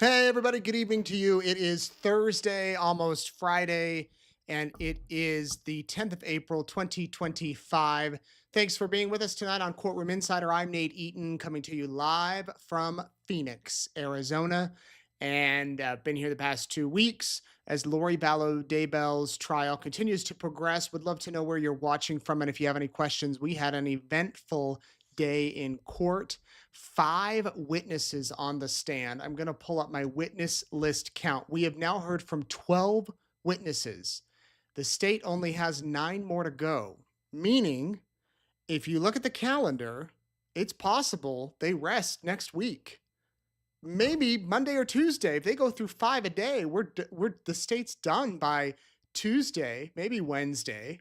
Hey, everybody. Good evening to you. It is Thursday, almost Friday, and it is the 10th of April, 2025. Thanks for being with us tonight on Courtroom Insider. I'm Nate Eaton, coming to you live from Phoenix, Arizona, and been here the past 2 weeks as Lorie Vallow Daybell's trial continues to progress. Would love to know where you're watching from, and if you have any questions. We had an eventful day in court. 5 witnesses on the stand. I'm going to pull up my witness list count. We have now heard from 12 witnesses. The state only has 9 more to go, meaning if you look at the calendar, it's possible they rest next week. Maybe Monday or Tuesday. If they go through 5 a day, the state's done by Tuesday, maybe Wednesday.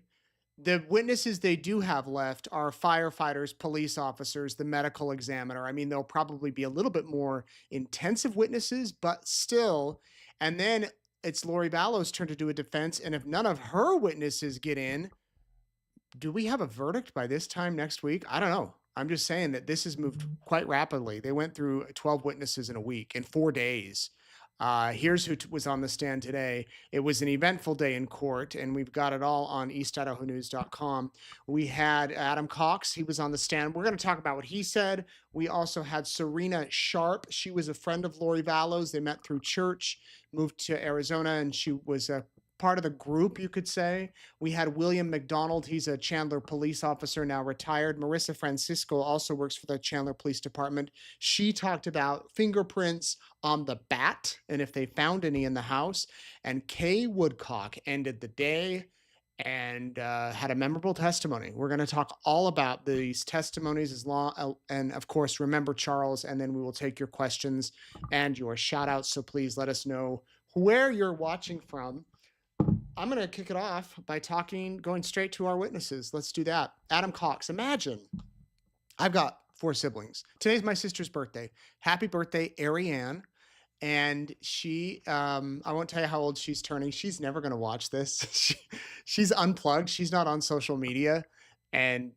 The witnesses they do have left are firefighters, police officers, the medical examiner. I mean, there'll probably be a little bit more intensive witnesses, but still. And then it's Lorie Vallow's turn to do a defense. And if none of her witnesses get in, do we have a verdict by this time next week? I don't know. I'm just saying that this has moved quite rapidly. They went through 12 witnesses in a week, in 4 days. Here's who was on the stand today. It was an eventful day in court, and we've got it all on eastidahonews.com. We had Adam Cox. He was on the stand. We're going to talk about what he said. We also had Sarena Sharp. She was a friend of Lorie Vallow's. They met through church, moved to Arizona, and she was a part of the group, you could say. We had William McDonald. He's a Chandler police officer, now retired. Marissa Francisco also works for the Chandler Police Department. She talked about fingerprints on the bat and if they found any in the house. And Kay Woodcock ended the day and had a memorable testimony. We're going to talk all about these testimonies and of course, remember Charles, and then we will take your questions and your shout outs. So please let us know where you're watching from. I'm going to kick it off by going straight to our witnesses. Let's do that. Adam Cox, imagine I've got 4 siblings. Today's my sister's birthday. Happy birthday, Ariane. And she, I won't tell you how old she's turning. She's never going to watch this. She's unplugged. She's not on social media. And,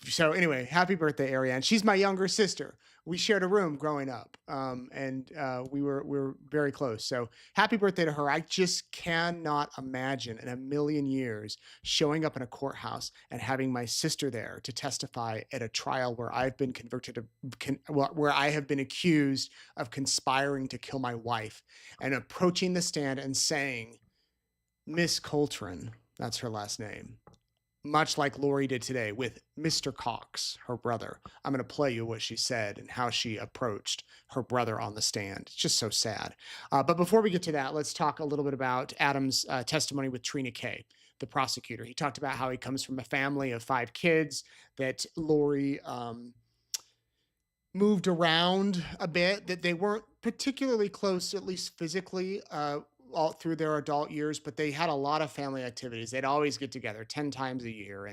so anyway, happy birthday, Ariane. She's my younger sister. We shared a room growing up, and we were very close. So happy birthday to her. I just cannot imagine in a million years showing up in a courthouse and having my sister there to testify at a trial where I've been where I have been accused of conspiring to kill my wife, and approaching the stand and saying, Miss Coltrane, that's her last name, much like Lorie did today with Mr. Cox, her brother. I'm going to play you what she said and how she approached her brother on the stand. It's just so sad. But before we get to that, let's talk a little bit about Adam's testimony with Trina Kay, the prosecutor. He talked about how he comes from a family of 5 kids, that Lorie moved around a bit, that they weren't particularly close, at least physically, all through their adult years, but they had a lot of family activities. They'd always get together 10 times a year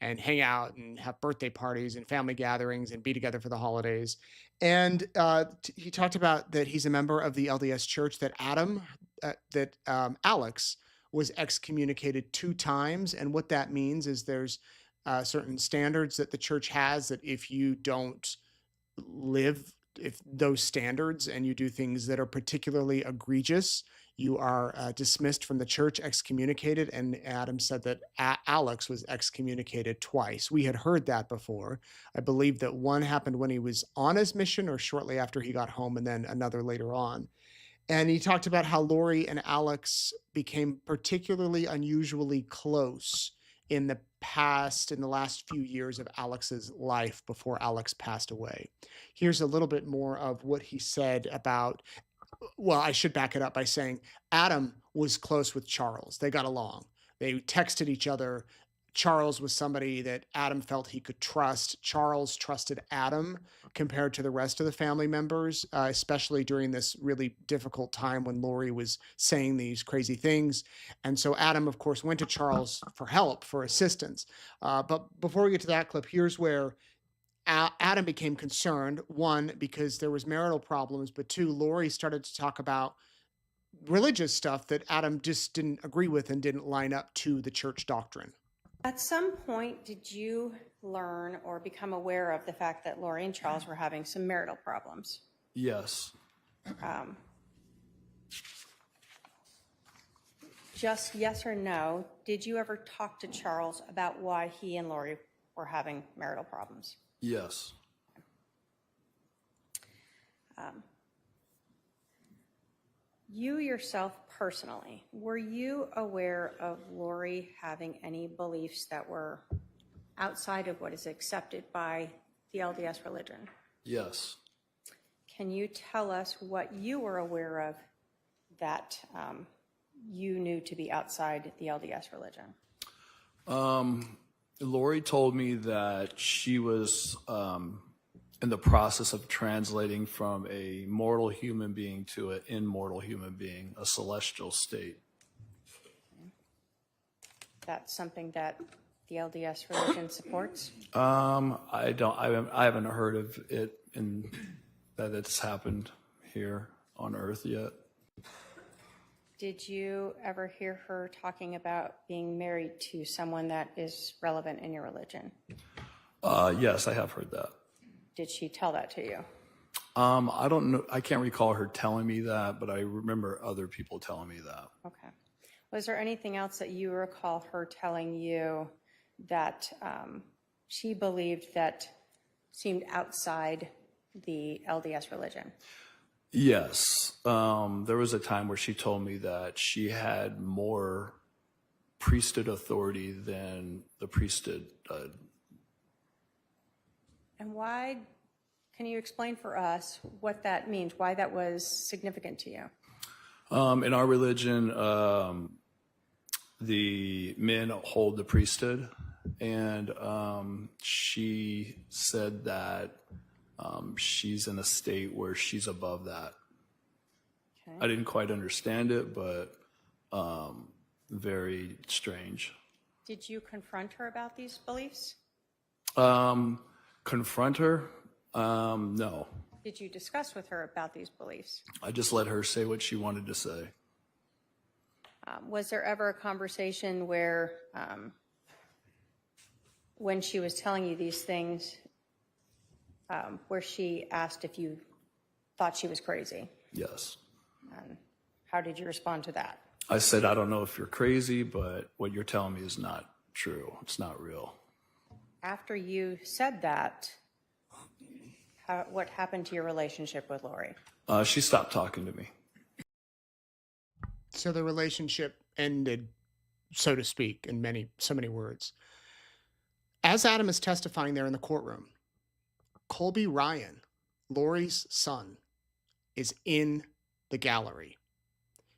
and hang out and have birthday parties and family gatherings and be together for the holidays. And he talked about that he's a member of the LDS Church, that Alex was excommunicated 2 times. And what that means is there's certain standards that the church has, that if you don't live if those standards and you do things that are particularly egregious, you are dismissed from the church, excommunicated. And Adam said that Alex was excommunicated twice. We had heard that before. I believe that one happened when he was on his mission or shortly after he got home, and then another later on. And he talked about how Lorie and Alex became particularly unusually close in the last few years of Alex's life before Alex passed away. Here's a little bit more of what he said about, well, I should back it up by saying Adam was close with Charles. They got along. They texted each other. Charles was somebody that Adam felt he could trust. Charles trusted Adam compared to the rest of the family members, especially during this really difficult time when Lorie was saying these crazy things. And so Adam, of course, went to Charles for help, for assistance. But before we get to that clip, here's where Adam became concerned. 1, because there was marital problems, but 2, Lorie started to talk about religious stuff that Adam just didn't agree with and didn't line up to the church doctrine. At some point, did you learn or become aware of the fact that Lorie and Charles were having some marital problems? Yes. Just yes or no, did you ever talk to Charles about why he and Lorie were having marital problems? Yes. You yourself personally, were you aware of Lorie having any beliefs that were outside of what is accepted by the LDS religion? Yes. Can you tell us what you were aware of that you knew to be outside the LDS religion? Lorie told me that she was in the process of translating from a mortal human being to an immortal human being, a celestial state. That's something that the LDS religion supports? I haven't heard of it that it's happened here on Earth yet. Did you ever hear her talking about being married to someone that is relevant in your religion? Yes, I have heard that. Did she tell that to you? I don't know. I can't recall her telling me that, but I remember other people telling me that. Okay. Was there anything else that you recall her telling you that she believed that seemed outside the LDS religion? Yes. There was a time where she told me that she had more priesthood authority than the priesthood. And why, can you explain for us what that means, why that was significant to you? In our religion, the men hold the priesthood, and she said that she's in a state where she's above that. Okay. I didn't quite understand it, but very strange. Did you confront her about these beliefs? Confront her? No. Did you discuss with her about these beliefs? I just let her say what she wanted to say. Was there ever a conversation where, when she was telling you these things, where she asked if you thought she was crazy? Yes. And how did you respond to that? I said, I don't know if you're crazy, but what you're telling me is not true. It's not real. After you said that, what happened to your relationship with Lorie? She stopped talking to me. So the relationship ended, so to speak, in so many words. As Adam is testifying there in the courtroom, Colby Ryan, Lorie's son, is in the gallery.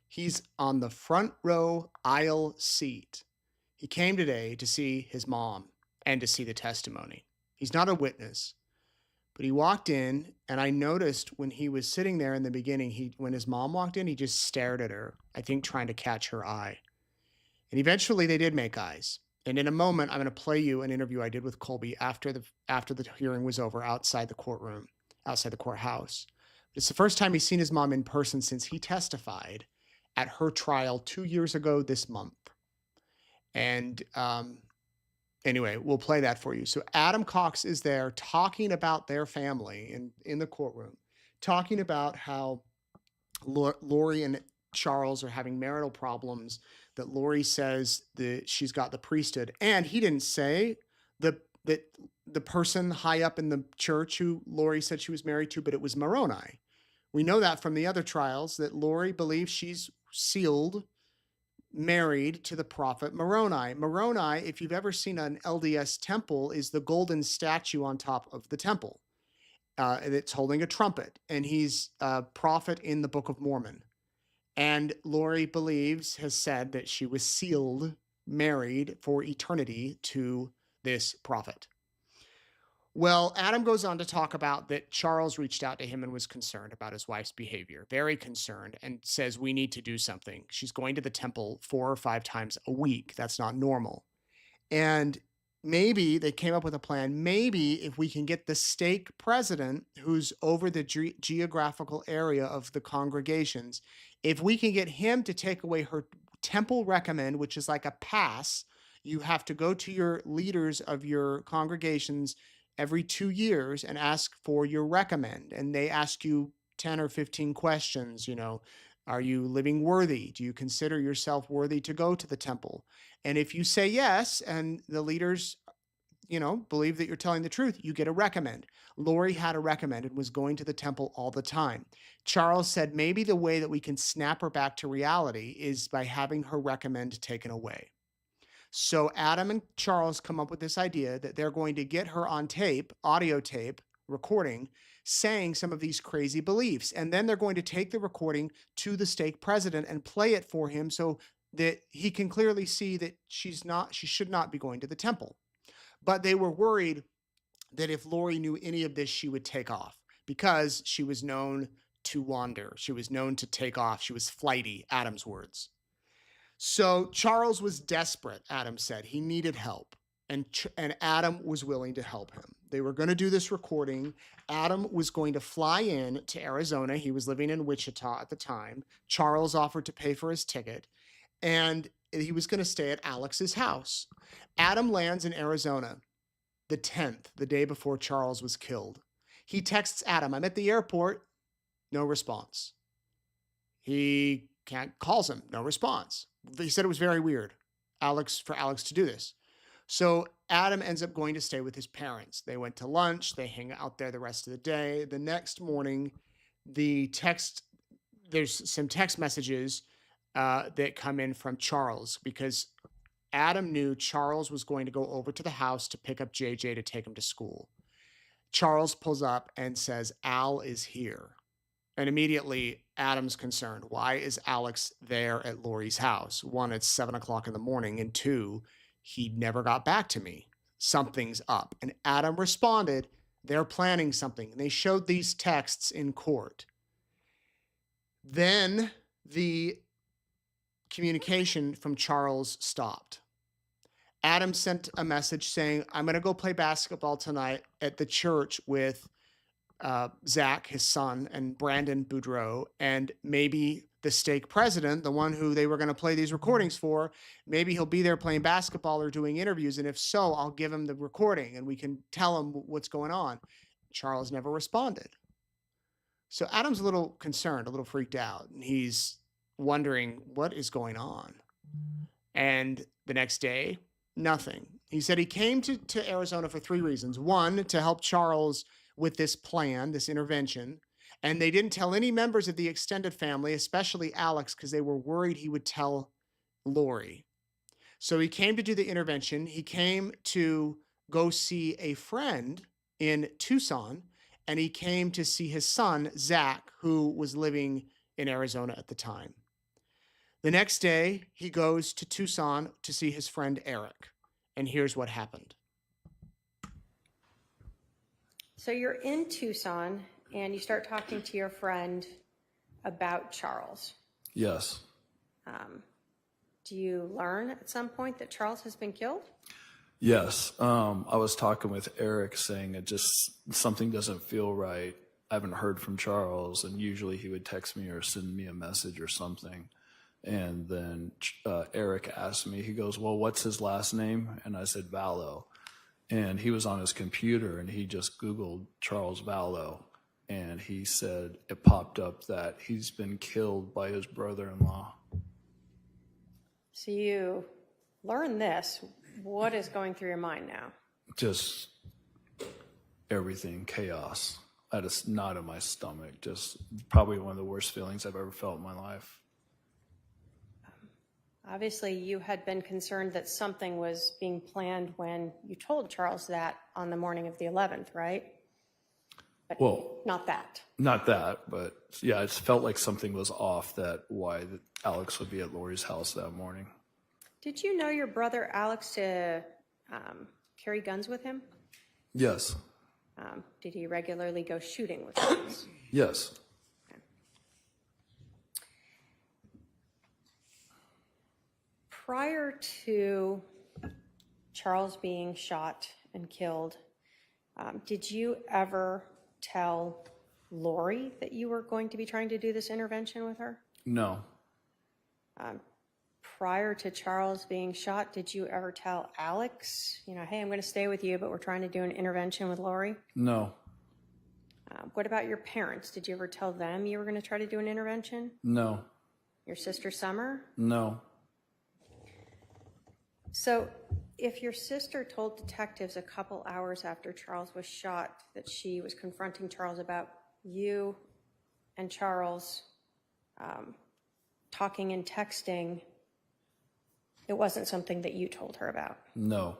He's on the front row aisle seat. He came today to see his mom and to see the testimony. He's not a witness, but he walked in, and I noticed when he was sitting there in the beginning, when his mom walked in, he just stared at her, I think trying to catch her eye. And eventually they did make eyes. And in a moment, I'm going to play you an interview I did with Colby after the hearing was over outside the courtroom, outside the courthouse. It's the first time he's seen his mom in person since he testified at her trial 2 years ago this month. And anyway, we'll play that for you. So Adam Cox is there talking about their family in the courtroom, talking about how Lorie and Charles are having marital problems, that Lorie says that she's got the priesthood. And he didn't say that the person high up in the church who Lorie said she was married to, but it was Moroni. We know that from the other trials, that Lorie believes she's sealed, married to the prophet Moroni. Moroni, if you've ever seen an LDS temple, is the golden statue on top of the temple. It's holding a trumpet, and he's a prophet in the Book of Mormon. And Lorie has said that she was sealed, married for eternity to this prophet. Well, Adam goes on to talk about that Charles reached out to him and was concerned about his wife's behavior, very concerned, and says, we need to do something. She's going to the temple 4 or 5 times a week. That's not normal. And maybe they came up with a plan. Maybe if we can get the stake president, who's over the geographical area of the congregations, if we can get him to take away her temple recommend, which is like a pass, you have to go to your leaders of your congregations every 2 years and ask for your recommend. And they ask you 10 or 15 questions, are you living worthy? Do you consider yourself worthy to go to the temple? And if you say yes, and the leaders, believe that you're telling the truth, you get a recommend. Lorie had a recommend and was going to the temple all the time. Charles said maybe the way that we can snap her back to reality is by having her recommend taken away. So Adam and Charles come up with this idea that they're going to get her on tape, audio tape, recording, saying some of these crazy beliefs. And then they're going to take the recording to the stake president and play it for him so that he can clearly see that she should not be going to the temple. But they were worried that if Lorie knew any of this, she would take off because she was known to wander. She was known to take off. She was flighty, Adam's words. So Charles was desperate, Adam said. He needed help. And Adam was willing to help him. They were going to do this recording. Adam was going to fly in to Arizona. He was living in Wichita at the time. Charles offered to pay for his ticket. And he was going to stay at Alex's house. Adam lands in Arizona the 10th, the day before Charles was killed. He texts Adam, "I'm at the airport." No response. He calls him. No response. He said it was very weird for Alex to do this. So Adam ends up going to stay with his parents. They went to lunch. They hang out there the rest of the day. The next morning, there's some text messages that come in from Charles because Adam knew Charles was going to go over to the house to pick up JJ to take him to school. Charles pulls up and says, "Al is here." And immediately Adam's concerned. Why is Alex there at Lorie's house? One, it's 7:00 in the morning. And two, he never got back to me. Something's up. And Adam responded, "They're planning something." And they showed these texts in court. Then the communication from Charles stopped. Adam sent a message saying, "I'm going to go play basketball tonight at the church with Zach, his son, and Brandon Boudreau, and maybe the stake president, the one who they were going to play these recordings for, maybe he'll be there playing basketball or doing interviews. And if so, I'll give him the recording and we can tell him what's going on." Charles never responded. So Adam's a little concerned, a little freaked out, and he's wondering what is going on. And the next day, nothing. He said he came to Arizona for 3 reasons. One, to help Charles with this plan, this intervention. And they didn't tell any members of the extended family, especially Alex, because they were worried he would tell Lorie. So he came to do the intervention. He came to go see a friend in Tucson, and he came to see his son, Zach, who was living in Arizona at the time. The next day, he goes to Tucson to see his friend Eric. And here's what happened. So you're in Tucson and you start talking to your friend about Charles. Yes. Do you learn at some point that Charles has been killed? Yes. I was talking with Eric saying something doesn't feel right. I haven't heard from Charles, and usually he would text me or send me a message or something. And then Eric asked me, he goes, "Well, what's his last name?" And I said, "Vallow." And he was on his computer and he just Googled Charles Vallow. And he said it popped up that he's been killed by his brother-in-law. So you learn this. What is going through your mind now? Just everything, chaos. I had a knot in my stomach. Just probably one of the worst feelings I've ever felt in my life. Obviously, you had been concerned that something was being planned when you told Charles that on the morning of the 11th, right? But well, not that. Not that, but yeah, it felt like something was off. Why Alex would be at Lorie's house that morning. Did you know your brother Alex to carry guns with him? Yes. Did he regularly go shooting with guns? Yes. Okay. Prior to Charles being shot and killed, did you ever tell Lorie that you were going to be trying to do this intervention with her? No. Prior to Charles being shot, did you ever tell Alex, hey, I'm going to stay with you, but we're trying to do an intervention with Lorie? No. What about your parents? Did you ever tell them you were going to try to do an intervention? No. Your sister Summer? No. So if your sister told detectives a couple hours after Charles was shot that she was confronting Charles about you and Charles talking and texting, it wasn't something that you told her about? No.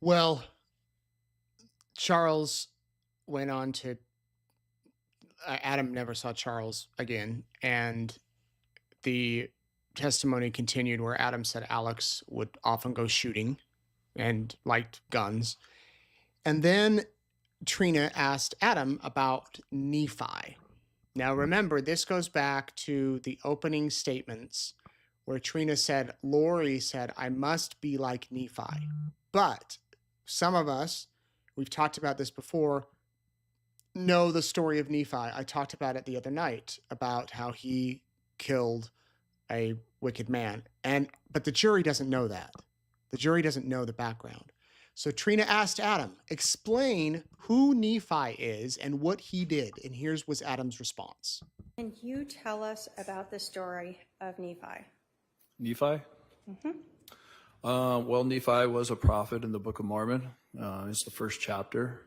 Well, Charles went on to, Adam never saw Charles again, and the testimony continued where Adam said Alex would often go shooting and liked guns. And then Trina asked Adam about Nephi. Now remember, this goes back to the opening statements where Trina said, Lorie said, I must be like Nephi. But some of us, we've talked about this before, know the story of Nephi. I talked about it the other night, about how he killed a wicked man. But the jury doesn't know that. The jury doesn't know the background. So Trina asked Adam, explain who Nephi is and what he did. And was Adam's response. Can you tell us about the story of Nephi? Nephi? Well, Nephi was a prophet in the Book of Mormon. It's the first chapter.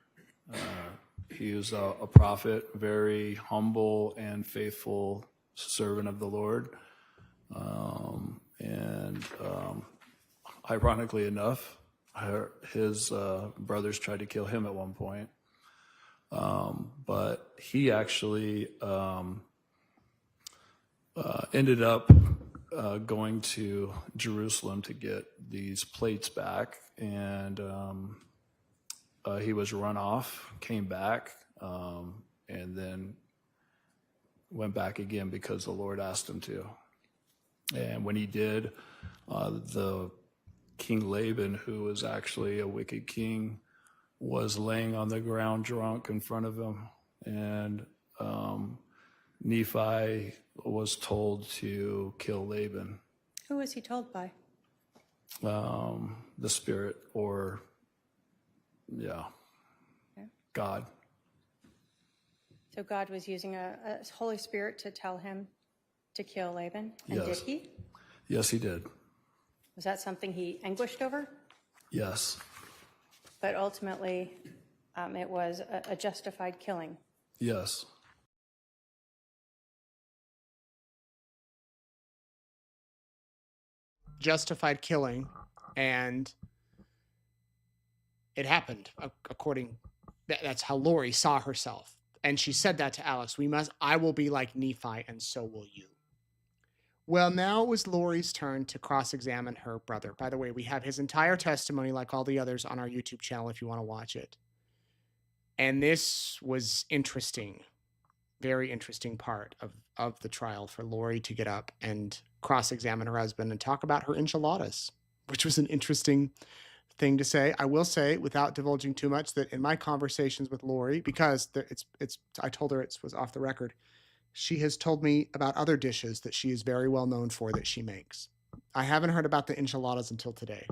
He was a prophet, very humble and faithful servant of the Lord. Ironically enough, his brothers tried to kill him at one point. But he actually ended up going to Jerusalem to get these plates back, and he was run off, came back, and then went back again because the Lord asked him to. And when he did, the King Laban, who was actually a wicked king, was laying on the ground drunk in front of him. And Nephi was told to kill Laban. Who was he told by? The spirit, or, God. So God was using a Holy Spirit to tell him to kill Laban? And Yes. did he? Yes, he did. Was that something he anguished over? Yes. But ultimately, it was a justified killing. Yes. Justified killing, and it happened according. That's how Lorie saw herself, and she said that to Alex. I will be like Nephi, and so will you. Well, now it was Lorie's turn to cross-examine her brother. By the way, we have his entire testimony, like all the others, on our YouTube channel if you want to watch it. And this was interesting, very interesting part of the trial for Lorie to get up and cross-examine her husband and talk about her enchiladas, which was an interesting thing to say. I will say, without divulging too much, that in my conversations with Lorie, because I told her it was off the record, she has told me about other dishes that she is very well known for that she makes. I haven't heard about the enchiladas until today.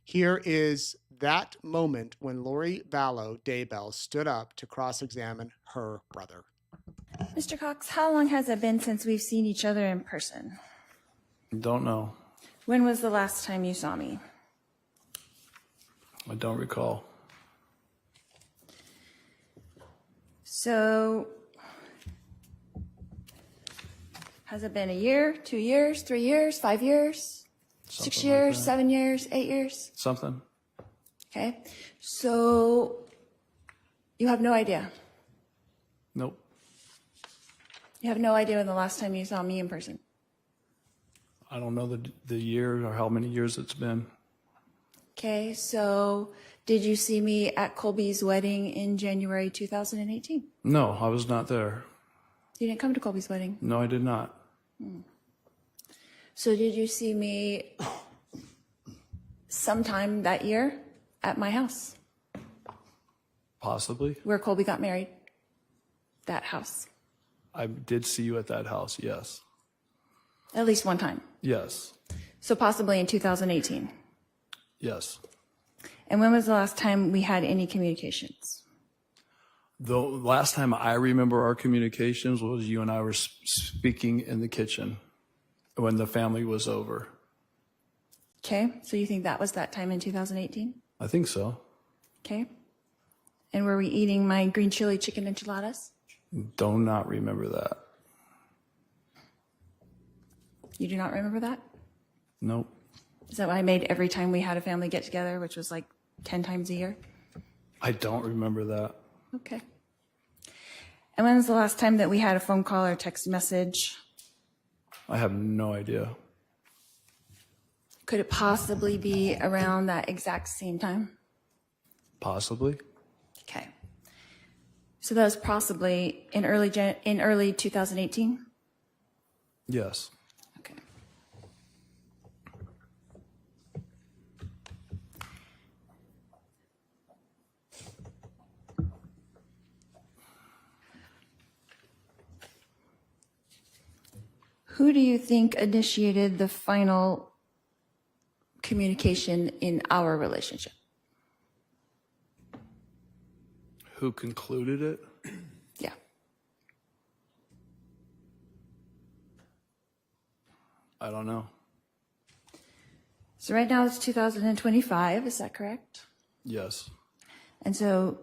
Here is that moment when Lorie Vallow Daybell stood up to cross-examine her brother. Mr. Cox, how long has it been since we've seen each other in person? Don't know. When was the last time you saw me? I don't recall. So, has it been a year, 2 years, 3 years, 5 years, Something 6 like years, that. 7 years, 8 years? Something? Okay. So, you have no idea. Nope. You have no idea when the last time you saw me in person. I don't know the year or how many years it's been. Okay. So, did you see me at Colby's wedding in January 2018? No, I was not there. You didn't come to Colby's wedding. No, I did not. So did you see me sometime that year at my house Possibly. where Colby got married? That house. I did see you at that house, yes. At least one time. Yes. So possibly in 2018. Yes. And when was the last time we had any communications? The last time I remember our communications was you and I were speaking in the kitchen when the family was over. Okay, so you think that was that time in 2018? I think so. Okay. And were we eating my green chili chicken enchiladas? Do not remember that. You do not remember that? Nope. Is that what I made every time we had a family get together, which was like 10 times a year? I don't remember that. Okay. And when was the last time that we had a phone call or text message? I have no idea. Could it possibly be around that exact same time? Possibly. Okay. So that was possibly in early 2018? Yes. Okay. Who do you think initiated the final communication in our relationship? Who concluded it? Yeah. I don't know. So right now it's 2025, is that correct? Yes. And so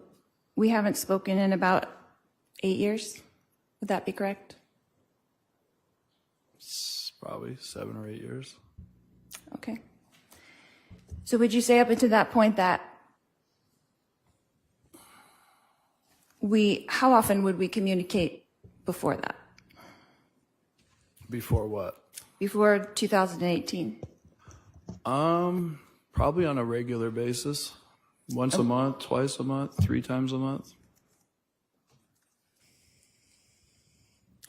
we haven't spoken in about 8 years? Would that be correct? Probably 7 or 8 years. Okay. So would you say up until that point that how often would we communicate before that? Before what? Before 2018? Probably on a regular basis. Once a month, twice a month, 3 times a month.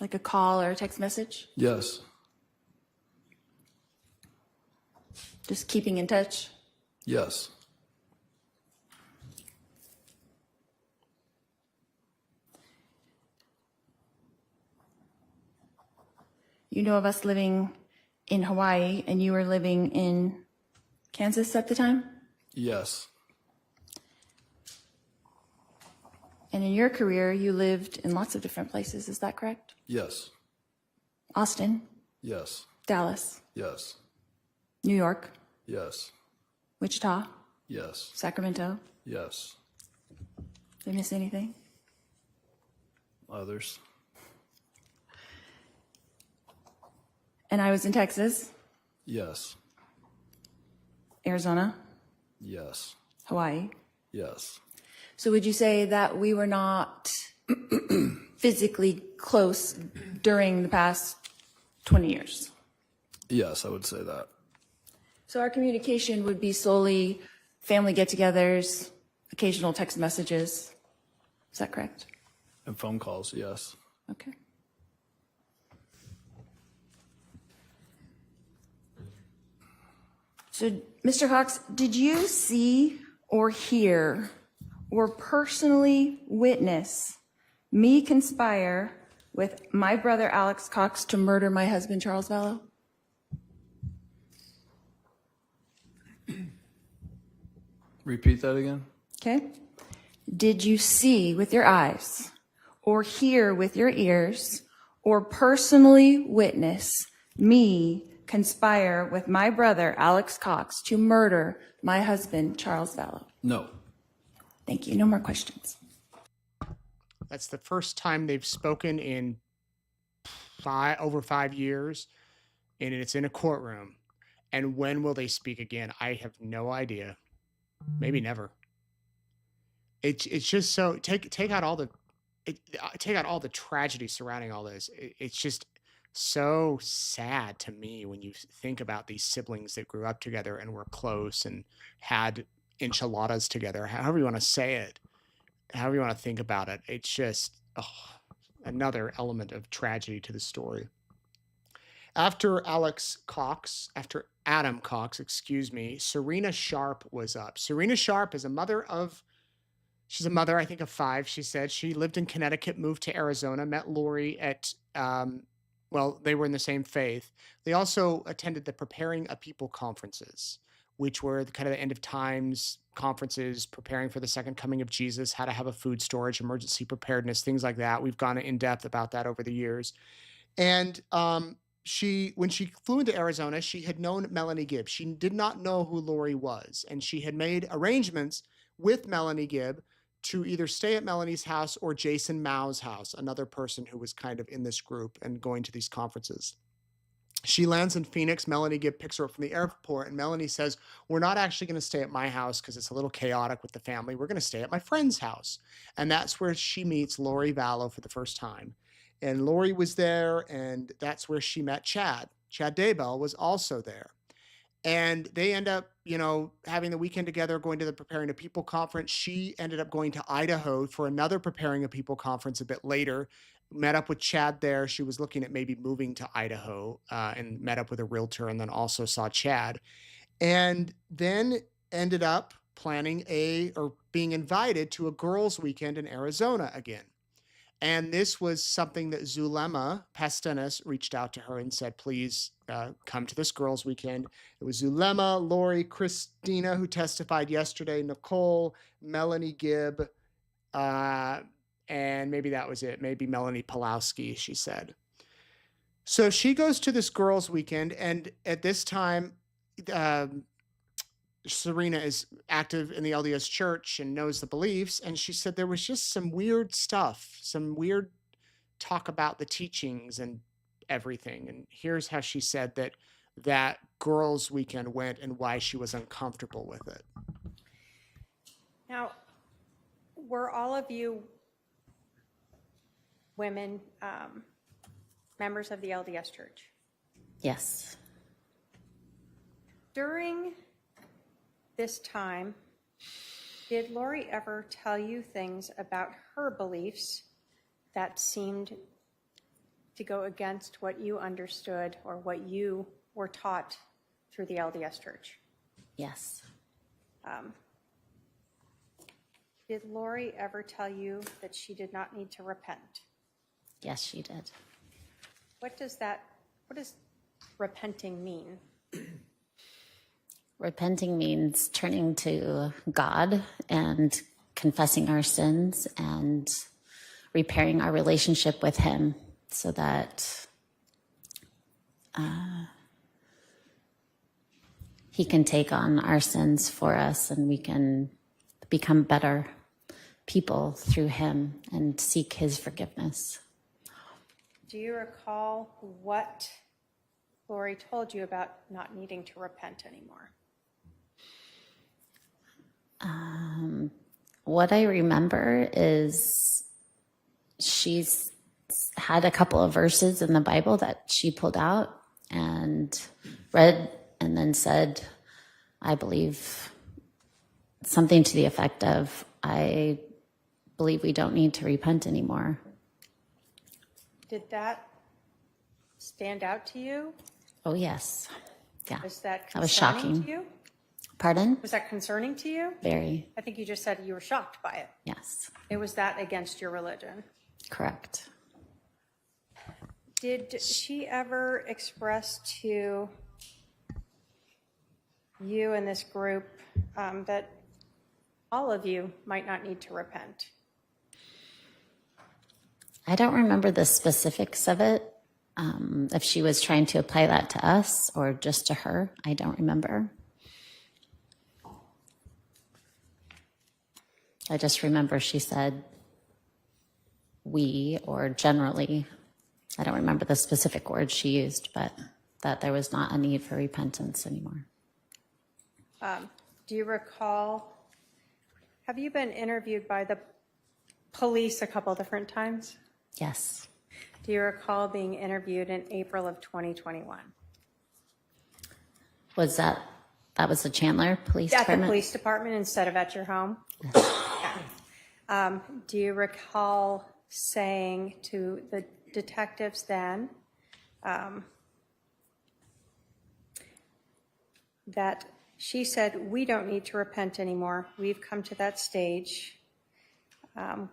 Like a call or a text message? Yes. Just keeping in touch? Yes. You know of us living in Hawaii and you were living in Kansas at the time? Yes. And in your career, you lived in lots of different places, is that correct? Yes. Austin, Yes. Dallas, Yes. New York, Yes. Wichita, Yes. Sacramento. Yes. Did I miss anything? Others. And I was in Texas, Yes. Arizona, Yes. Hawaii. Yes. So would you say that we were not physically close during the past 20 years? Yes, I would say that. So our communication would be solely family get-togethers, occasional text messages. Is that correct? And phone calls, yes. Okay. So, Mr. Cox, did you see or hear or personally witness me conspire with my brother Alex Cox to murder my husband Charles Vallow? Repeat that again? Okay. Did you see with your eyes or hear with your ears or personally witness me conspire with my brother Alex Cox to murder my husband Charles Vallow? No. Thank you. No more questions. That's the first time they've spoken in over 5 years, and it's in a courtroom. And when will they speak again? I have no idea. Maybe never. It's just so take out all the tragedy surrounding all this. It's just so sad to me when you think about these siblings that grew up together and were close and had enchiladas together. However you want to say it, however you want to think about it, it's just another element of tragedy to the story. After Adam Cox, Sarena Sharp was up. Sarena Sharp is she's a mother, I think, of 5. She said she lived in Connecticut, moved to Arizona, met Lorie at, they were in the same faith. They also attended the Preparing a People conferences, which were the kind of the end of times conferences, preparing for the second coming of Jesus, how to have a food storage, emergency preparedness, things like that. We've gone in depth about that over the years. And when she flew into Arizona, she had known Melanie Gibb. She did not know who Lorie was, and she had made arrangements with Melanie Gibb to either stay at Melanie's house or Jason Mao's house, another person who was kind of in this group and going to these conferences. She lands in Phoenix. Melanie Gibb picks her up from the airport, and Melanie says, we're not actually going to stay at my house because it's a little chaotic with the family. We're going to stay at my friend's house. And that's where she meets Lorie Vallow for the first time. And Lorie was there, and that's where she met Chad. Chad Daybell was also there. And they end up, having the weekend together, going to the Preparing a People conference. She ended up going to Idaho for another Preparing a People conference a bit later, met up with Chad there. She was looking at maybe moving to Idaho and met up with a realtor, and then also saw Chad. And then ended up being invited to a girls' weekend in Arizona again. And this was something that Zulema Pastenes reached out to her and said, please come to this girls' weekend. It was Zulema, Lorie, Christina, who testified yesterday, Nicole, Melanie Gibb, and maybe that was it. Maybe Melanie Pulowski, she said. So she goes to this girls' weekend, and at this time, Sarena is active in the LDS church and knows the beliefs. And she said there was just some weird stuff, some weird talk about the teachings and everything. And here's how she said that girls' weekend went and why she was uncomfortable with it. Now, were all of you women members of the LDS church? Yes. During this time, did Lorie ever tell you things about her beliefs that seemed to go against what you understood or what you were taught through the LDS church? Yes. Did Lorie ever tell you that she did not need to repent? Yes, she did. What does repenting mean? Repenting means turning to God and confessing our sins and repairing our relationship with Him so that He can take on our sins for us and we can become better people through Him and seek His forgiveness. Do you recall what Lorie told you about not needing to repent anymore? What I remember is she's had a couple of verses in the Bible that she pulled out and read and then said, I believe something to the effect of, I believe we don't need to repent anymore. Did that stand out to you? Oh, yes. Yeah. Was that That was concerning shocking. to you? Pardon? Was that concerning to you? Very. I think you just said you were shocked by it. Yes. It was that against your religion. Correct. Did she ever express to you and this group that all of you might not need to repent? I don't remember the specifics of it. If she was trying to apply that to us or just to her, I don't remember. I just remember she said we, or generally, I don't remember the specific words she used, but that there was not a need for repentance anymore. Do you recall, have you been interviewed by the police a couple different times? Yes. Do you recall being interviewed in April of 2021? Was that was the Chandler Police At Department? the police department instead of at your home? Yeah. Do you recall saying to the detectives then that she said, we don't need to repent anymore. We've come to that stage. And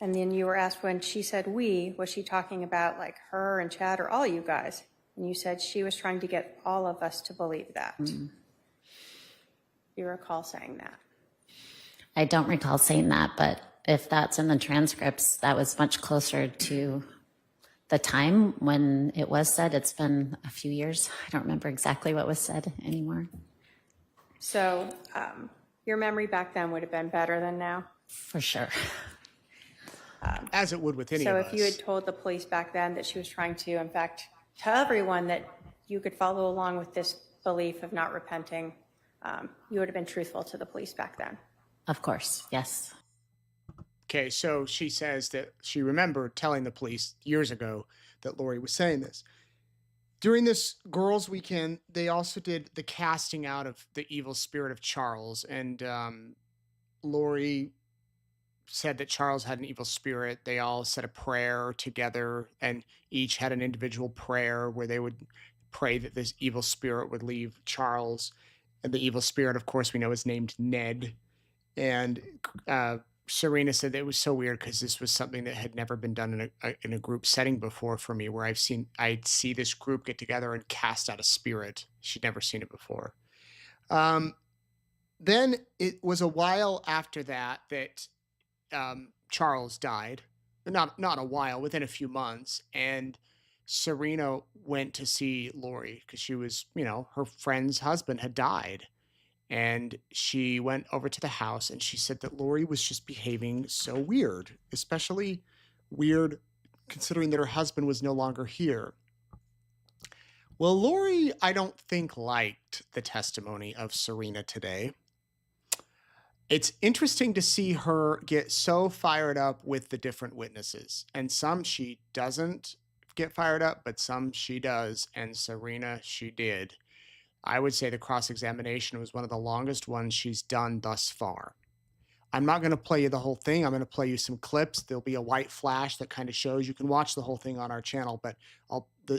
then you were asked when she said we, was she talking about like her and Chad or all you guys? And you said she was trying to get all of us to believe that. you recall saying that? I don't recall saying that, but if that's in the transcripts, that was much closer to the time when it was said. It's been a few years. I don't remember exactly what was said anymore. So your memory back then would have been better than now? For sure. As it would with any So of if us. you had told the police back then that she was trying to, in fact, tell everyone that you could follow along with this belief of not repenting, you would have been truthful to the police back then. Of course, yes. Okay, so she says that she remembered telling the police years ago that Lorie was saying this. During this girls' weekend, they also did the casting out of the evil spirit of Charles, and Lorie said that Charles had an evil spirit. They all said a prayer together, and each had an individual prayer where they would pray that this evil spirit would leave Charles. And the evil spirit, of course, we know is named Ned. And Sarena said that it was so weird because this was something that had never been done in a group setting before for me, where I'd see this group get together and cast out a spirit. She'd never seen it before. Then it was a while after that Charles died. Not a while, within a few months. And Sarena went to see Lorie because she was, her friend's husband had died. And she went over to the house and she said that Lorie was just behaving so weird, especially weird considering that her husband was no longer here. Well, Lorie, I don't think, liked the testimony of Sarena today. It's interesting to see her get so fired up with the different witnesses. And some she doesn't get fired up, but some she does. And Sarena, she did. I would say the cross-examination was one of the longest ones she's done thus far. I'm not going to play you the whole thing. I'm going to play you some clips. There'll be a white flash that kind of shows. You can watch the whole thing on our channel, but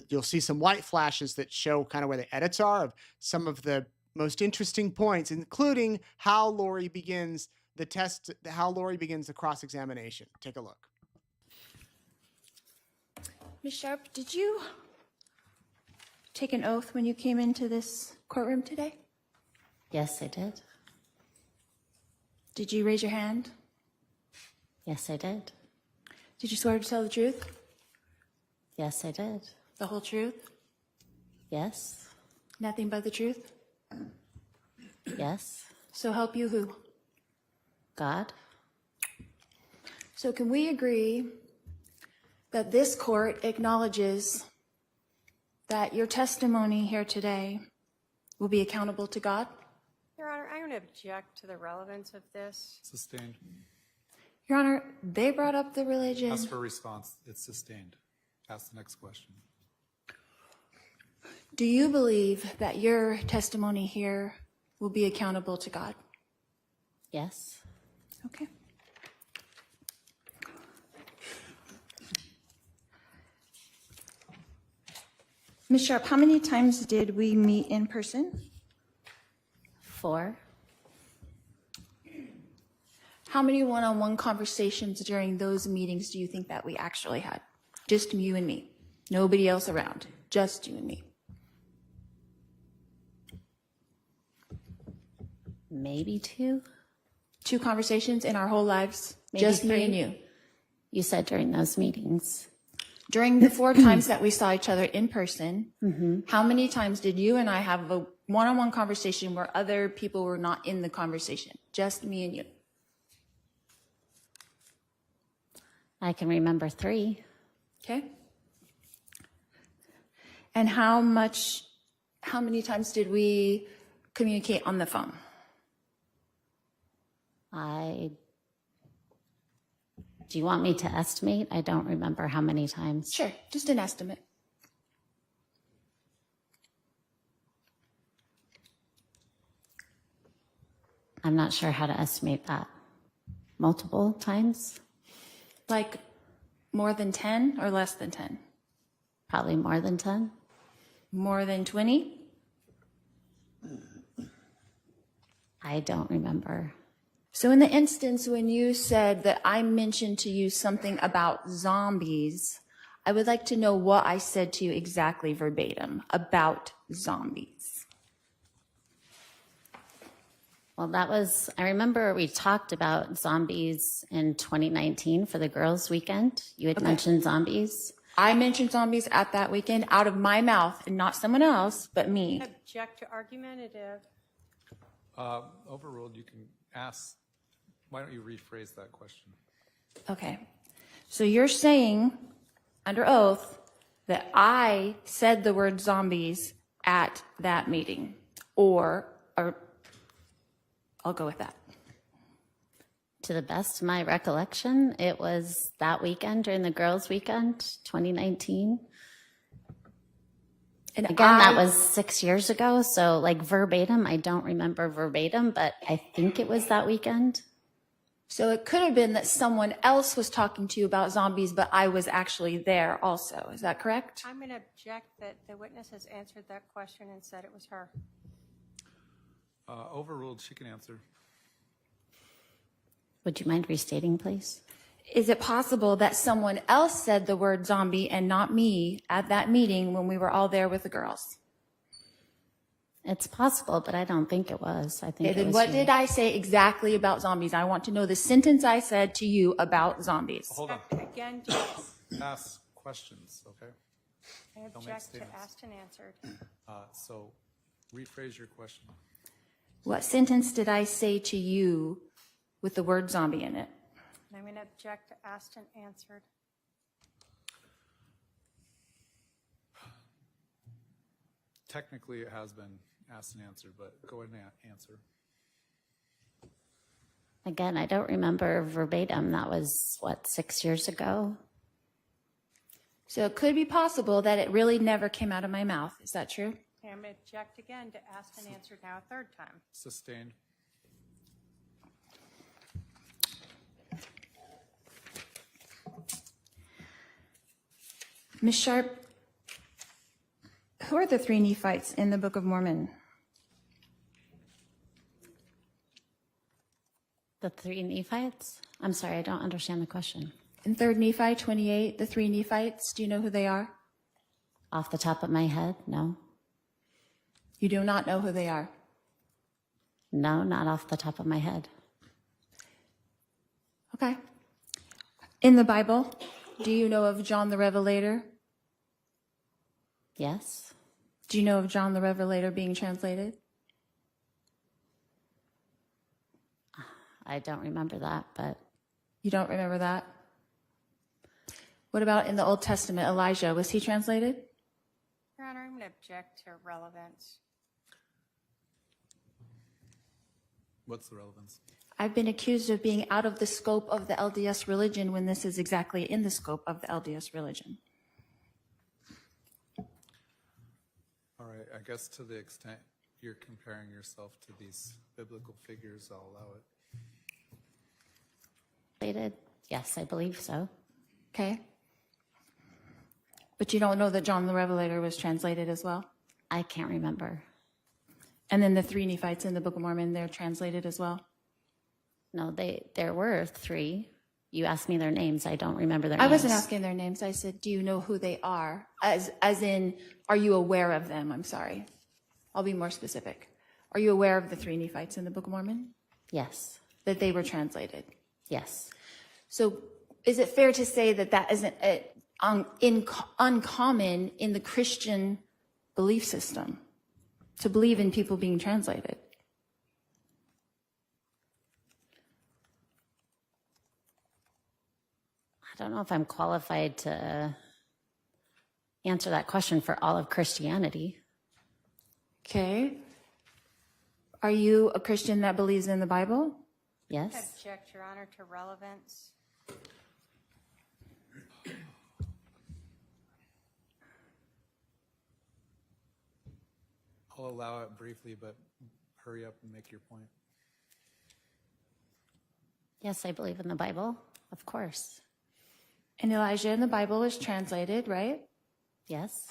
you'll see some white flashes that show kind of where the edits are of some of the most interesting points, including how Lorie begins the cross-examination. Take a look. Ms. Sharp, did you take an oath when you came into this courtroom today? Yes, I did. Did you raise your hand? Yes, I did. Did you swear to tell the truth? Yes, I did. The whole truth? Yes. Nothing but the truth? Yes. So help you who? God. So can we agree that this court acknowledges that your testimony here today will be accountable to God? Your Honor, I'm going to object to the relevance of this. Sustained. Your Honor, they brought up the religion. Ask for a response. It's sustained. Ask the next question. Do you believe that your testimony here will be accountable to God? Yes. Okay. Ms. Sharp, how many times did we meet in person? 4. How many one-on-one conversations during those meetings do you think that we actually had? Just you and me. Nobody else around. Just you and me. Maybe 2. 2 conversations in our whole lives. Maybe Just 3. me and you. You said during those meetings. During the 4 times that we saw each other in person, how many times did you and I have a one-on-one conversation where other people were not in the conversation? Just me and you. I can remember 3. Okay? And how many times did we communicate on the phone? Do you want me to estimate? I don't remember how many times. Sure, just an estimate. I'm not sure how to estimate that. Multiple times? Like more than 10 or less than 10? Probably more than 10. More than 20? I don't remember. So in the instance when you said that I mentioned to you something about zombies, I would like to know what I said to you exactly verbatim about zombies. Well, I remember we talked about zombies in 2019 for the girls' weekend. You had mentioned zombies. I mentioned zombies at that weekend out of my mouth, and not someone else, but me. Object to argumentative. Overruled, you can ask, why don't you rephrase that question? Okay. So you're saying, under oath, that I said the word zombies at that meeting, or I'll go with that. To the best of my recollection, it was that weekend during the girls' weekend, 2019. And Again, that was 6 years ago, so like verbatim, I don't remember verbatim, but I think it was that weekend. So it could have been that someone else was talking to you about zombies, but I was actually there also. Is that correct? I'm going to object that the witness has answered that question and said it was her. Overruled, she can answer. Would you mind restating, please? Is it possible that someone else said the word zombie and not me at that meeting when we were all there with the girls? It's possible, but I don't think it was. I think Okay, it then was what you. did I say exactly about zombies? I want to know the sentence I said to you about zombies. Hold on. Again, just Ask questions, okay? I make object to statements. asked and answered. So rephrase your question. What sentence did I say to you with the word zombie in it? And I'm going to object to asked and answered. Technically, it has been asked and answered, but go ahead and answer. Again, I don't remember verbatim. That was, 6 years ago? So it could be possible that it really never came out of my mouth. Is that true? Okay, I'm going to object again to asked and answered now a third time. Sustained. Ms. Sharp, who are the three Nephites in the Book of Mormon? The three Nephites? I'm sorry, I don't understand the question. In 3rd Nephi 28, the three Nephites, do you know who they are? Off the top of my head, no. You do not know who they are. No, not off the top of my head. Okay. In the Bible, do you know of John the Revelator? Yes? Do you know of John the Revelator being translated? I don't remember that, but You don't remember that? What about in the Old Testament, Elijah? Was he translated? Your Honor, I'm going to object to relevance. What's the relevance? I've been accused of being out of the scope of the LDS religion when this is exactly in the scope of the LDS religion. All right, I guess to the extent you're comparing yourself to these biblical figures, I'll allow it. related? Yes, I believe so. Okay. But you don't know that John the Revelator was translated as well? I can't remember. And then the three Nephites in the Book of Mormon, they're translated as well? No, there were three. You asked me their names. I don't remember their I names. wasn't asking their names. I said, do you know who they are? As in, are you aware of them? I'm sorry. I'll be more specific. Are you aware of the three Nephites in the Book of Mormon? Yes. That they were translated? Yes. So is it fair to say that that isn't uncommon in the Christian belief system, to believe in people being translated? I don't know if I'm qualified to answer that question for all of Christianity. Okay. Are you a Christian that believes in the Bible? Yes. Object, Your Honor, to relevance. I'll allow it briefly, but hurry up and make your point. Yes, I believe in the Bible. Of course. And Elijah in the Bible is translated, right? Yes.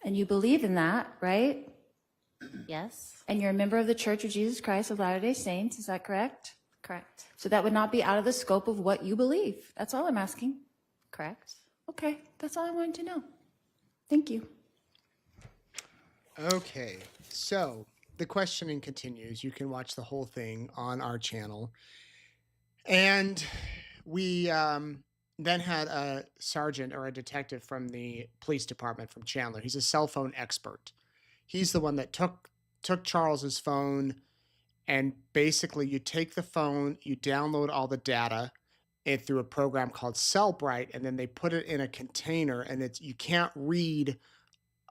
And you believe in that, right? Yes. And you're a member of the Church of Jesus Christ of Latter-day Saints, is that correct? Correct. So that would not be out of the scope of what you believe. That's all I'm asking. Correct. Okay, that's all I wanted to know. Thank you. Okay, so the questioning continues. You can watch the whole thing on our channel. And we then had a sergeant or a detective from the police department from Chandler. He's a cell phone expert. He's the one that took Charles's phone, and basically you take the phone, you download all the data through a program called Cellbrite, and then they put it in a container, and you can't read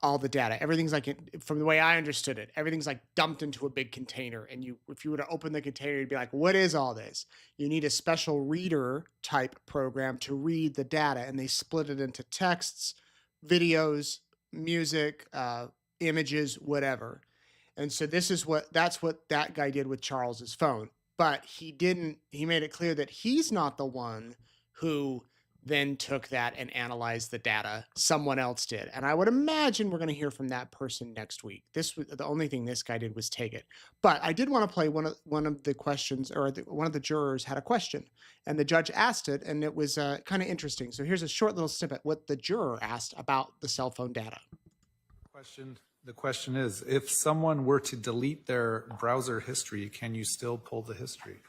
all the data. Everything's like, from the way I understood it, everything's like dumped into a big container. And if you were to open the container, you'd be like, what is all this? You need a special reader type program to read the data. And they split it into texts, videos, music, images, whatever. And so that's what that guy did with Charles's phone. But he made it clear that he's not the one who then took that and analyzed the data. Someone else did. And I would imagine we're going to hear from that person next week. This was the only thing this guy did was take it. But I did want to play one of the questions, or one of the jurors had a question, and the judge asked it, and it was kind of interesting. So here's a short little snippet what the juror asked about the cell phone data. The question is, if someone were to delete their browser history, can you still pull the history?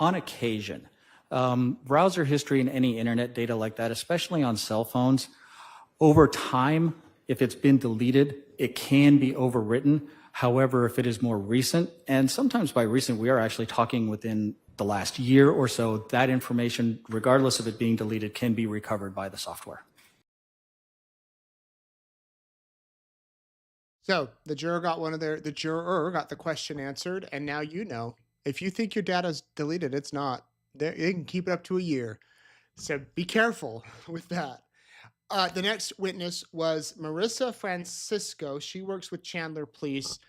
On occasion. Browser history and any internet data like that, especially on cell phones, over time, if it's been deleted, it can be overwritten. However, if it is more recent, and sometimes by recent, we are actually talking within the last year or so, that information, regardless of it being deleted, can be recovered by the software. So the juror got the question answered, and now you know. If you think your data's deleted, it's not. You can keep it up to a year. So be careful with that. The next witness was Marissa Francisco. She works with Chandler Police.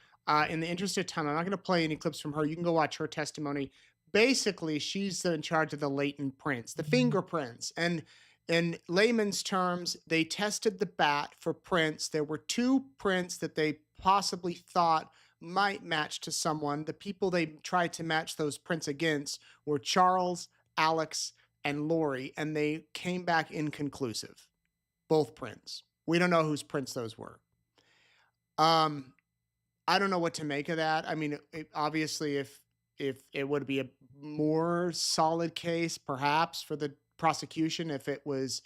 In the interest of time, I'm not going to play any clips from her. You can go watch her testimony. Basically, she's in charge of the latent prints, the fingerprints. And in layman's terms, they tested the bat for prints. There were 2 prints that they possibly thought might match to someone. The people they tried to match those prints against were Charles, Alex, and Lorie, and they came back inconclusive. Both prints. We don't know whose prints those were. I don't know what to make of that. I mean, obviously, if it would be a more solid case, perhaps, for the prosecution, if it was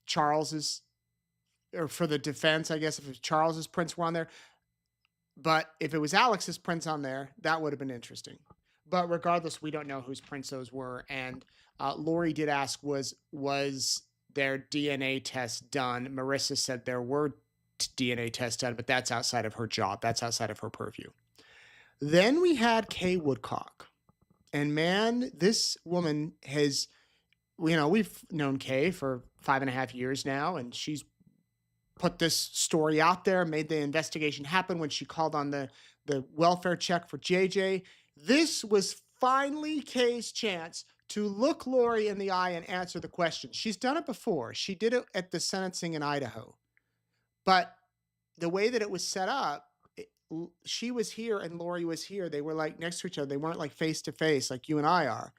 Charles's, or for the defense, I guess, if Charles's prints were on there. But if it was Alex's prints on there, that would have been interesting. But regardless, we don't know whose prints those were. And Lorie did ask, was their DNA test done? Marissa said there were DNA tests done, but that's outside of her job. That's outside of her purview. Then we had Kay Woodcock. And man, this woman has, we've known Kay for 5.5 years now, and she's put this story out there, made the investigation happen when she called on the welfare check for JJ. This was finally Kay's chance to look Lorie in the eye and answer the question. She's done it before. She did it at the sentencing in Idaho. But the way that it was set up, she was here and Lorie was here. They were like next to each other. They weren't like face to face like you and I are.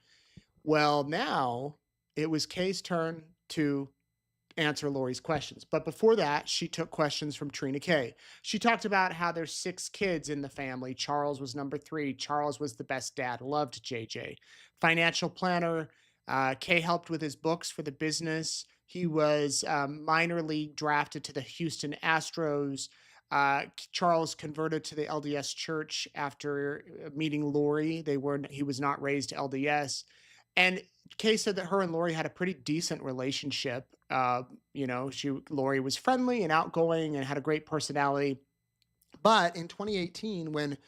Well, now it was Kay's turn to answer Lorie's questions. But before that, she took questions from Trina Kay. She talked about how there's 6 kids in the family. Charles was number 3. Charles was the best dad, loved JJ. Financial planner. Kay helped with his books for the business. He was minor league drafted to the Houston Astros. Charles converted to the LDS church after meeting Lorie. He was not raised LDS. And Kay said that her and Lorie had a pretty decent relationship. Lorie was friendly and outgoing and had a great personality. But in 2018, when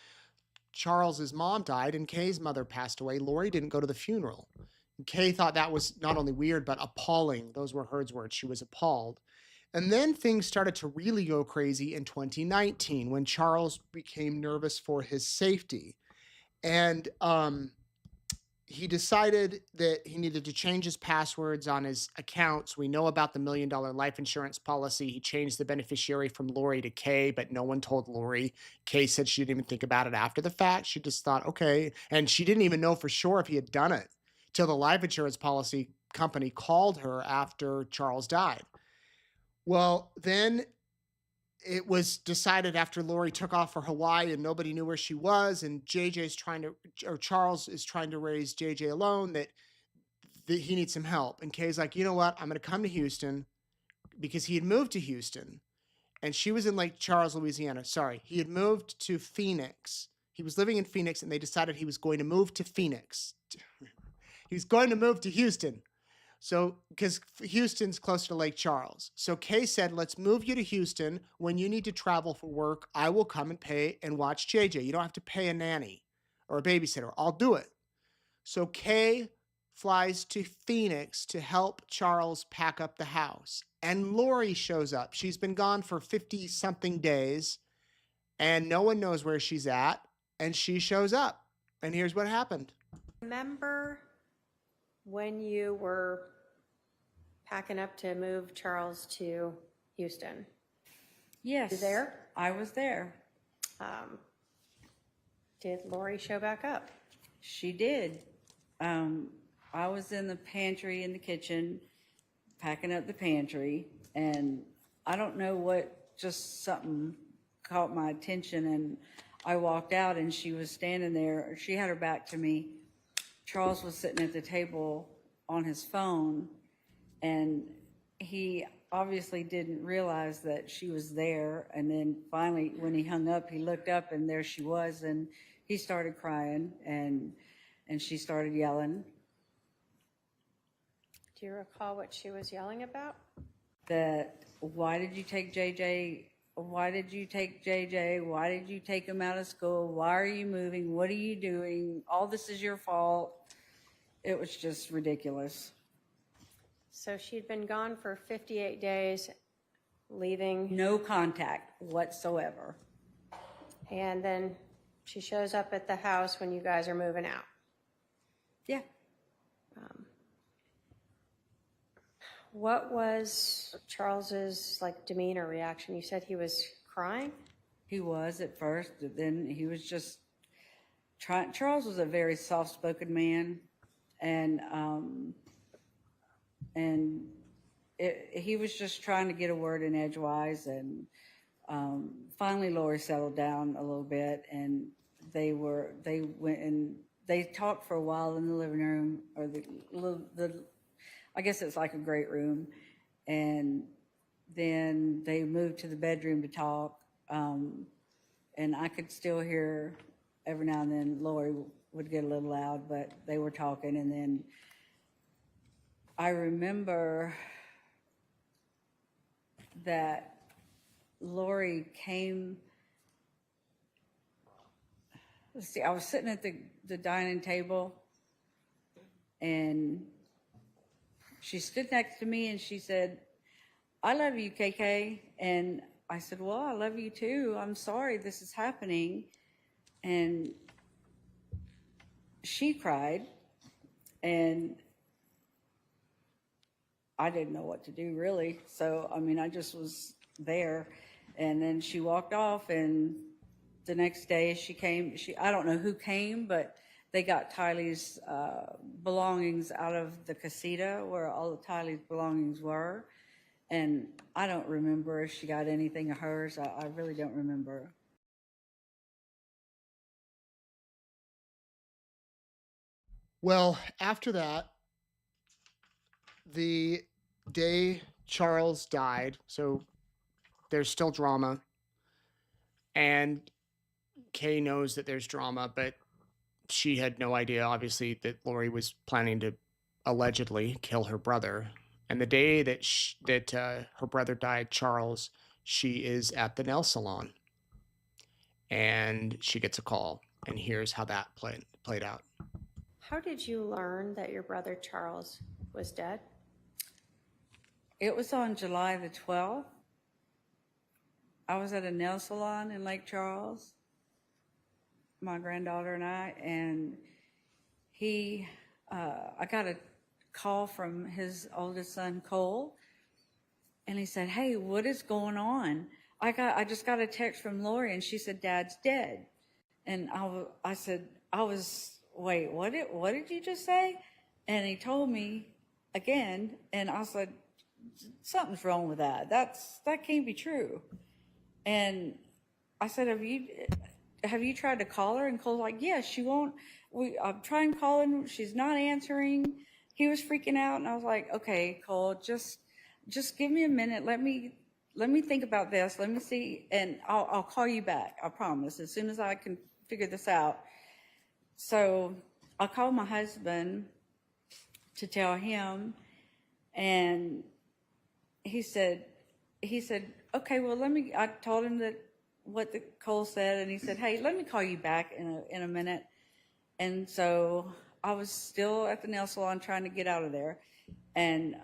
Charles's mom died and Kay's mother passed away, Lorie didn't go to the funeral. And Kay thought that was not only weird, but appalling. Those were her words. She was appalled. And then things started to really go crazy in 2019 when Charles became nervous for his safety. And he decided that he needed to change his passwords on his accounts. We know about the $1 million life insurance policy. He changed the beneficiary from Lorie to Kay, but no one told Lorie. Kay said she didn't even think about it after the fact. She just thought, okay. And she didn't even know for sure if he had done it till the life insurance policy company called her after Charles died. Well, then it was decided after Lorie took off for Hawaii and nobody knew where she was, and Charles is trying to raise JJ alone, that he needs some help. And Kay's like, you know what? I'm going to come to Houston, because he had moved to Houston and she was in Lake Charles, Louisiana. Sorry. He had moved to Phoenix. He was living in Phoenix, and they decided he was going to move to Phoenix. He's going to move to Houston. So, because Houston's closer to Lake Charles. So Kay said, let's move you to Houston. When you need to travel for work, I will come and pay and watch JJ. You don't have to pay a nanny or a babysitter. I'll do it. So Kay flies to Phoenix to help Charles pack up the house. And Lorie shows up. She's been gone for 50-something days, and no one knows where she's at. And she shows up. And here's what happened. Remember when you were packing up to move Charles to Houston? Yes. You there? I was there. Did Lorie show back up? She did. I was in the pantry in the kitchen, packing up the pantry, and I don't know what, just something caught my attention, and I walked out and she was standing there. She had her back to me. Charles was sitting at the table on his phone, and he obviously didn't realize that she was there. And then finally, when he hung up, he looked up and there she was, and he started crying, and she started yelling. Do you recall what she was yelling about? That, why did you take JJ? Why did you take JJ? Why did you take him out of school? Why are you moving? What are you doing? All this is your fault. It was just ridiculous. So she'd been gone for 58 days, leaving, No contact whatsoever. and then she shows up at the house when you guys are moving out. Yeah. What was Charles's demeanor reaction? You said he was crying? He was at first, but then he was just trying. Charles was a very soft-spoken man, and he was just trying to get a word in edgewise. And finally, Lorie settled down a little bit, and they went and they talked for a while in the living room, or the I guess it's like a great room, and then they moved to the bedroom to talk. And I could still hear every now and then Lorie would get a little loud, but they were talking. And then I remember that Lorie came. Let's see, I was sitting at the dining table, and she stood next to me and she said, I love you, KK. And I said, well, I love you too. I'm sorry this is happening. And she cried, and I didn't know what to do, really. So, I mean, I just was there. And then she walked off, and the next day she came. I don't know who came, but they got Tylee's belongings out of the casita where all of Tylee's belongings were. And I don't remember if she got anything of hers. I really don't remember. Well, after that, the day Charles died, so there's still drama. And Kay knows that there's drama, but she had no idea, obviously, that Lorie was planning to allegedly kill her brother. And the day that her brother died, Charles, she is at the nail salon, and she gets a call. And here's how that played out. How did you learn that your brother Charles was dead? It was on July the 12th. I was at a nail salon in Lake Charles, my granddaughter and I, and I got a call from his oldest son, Cole, and he said, hey, what is going on? I just got a text from Lorie, and she said, Dad's dead. And I said, wait, what did you just say? And he told me again, and I said, something's wrong with that. That can't be true. And I said, have you tried to call her? And Cole's like, yeah, she won't. I'm trying calling. She's not answering. He was freaking out. And I was like, okay, Cole, just give me a minute. Let me think about this. Let me see. And I'll call you back. I promise. As soon as I can figure this out. So I called my husband to tell him, and he said, okay, well, I told him that what Cole said, and he said, hey, let me call you back in a minute. And so I was still at the nail salon trying to get out of there. And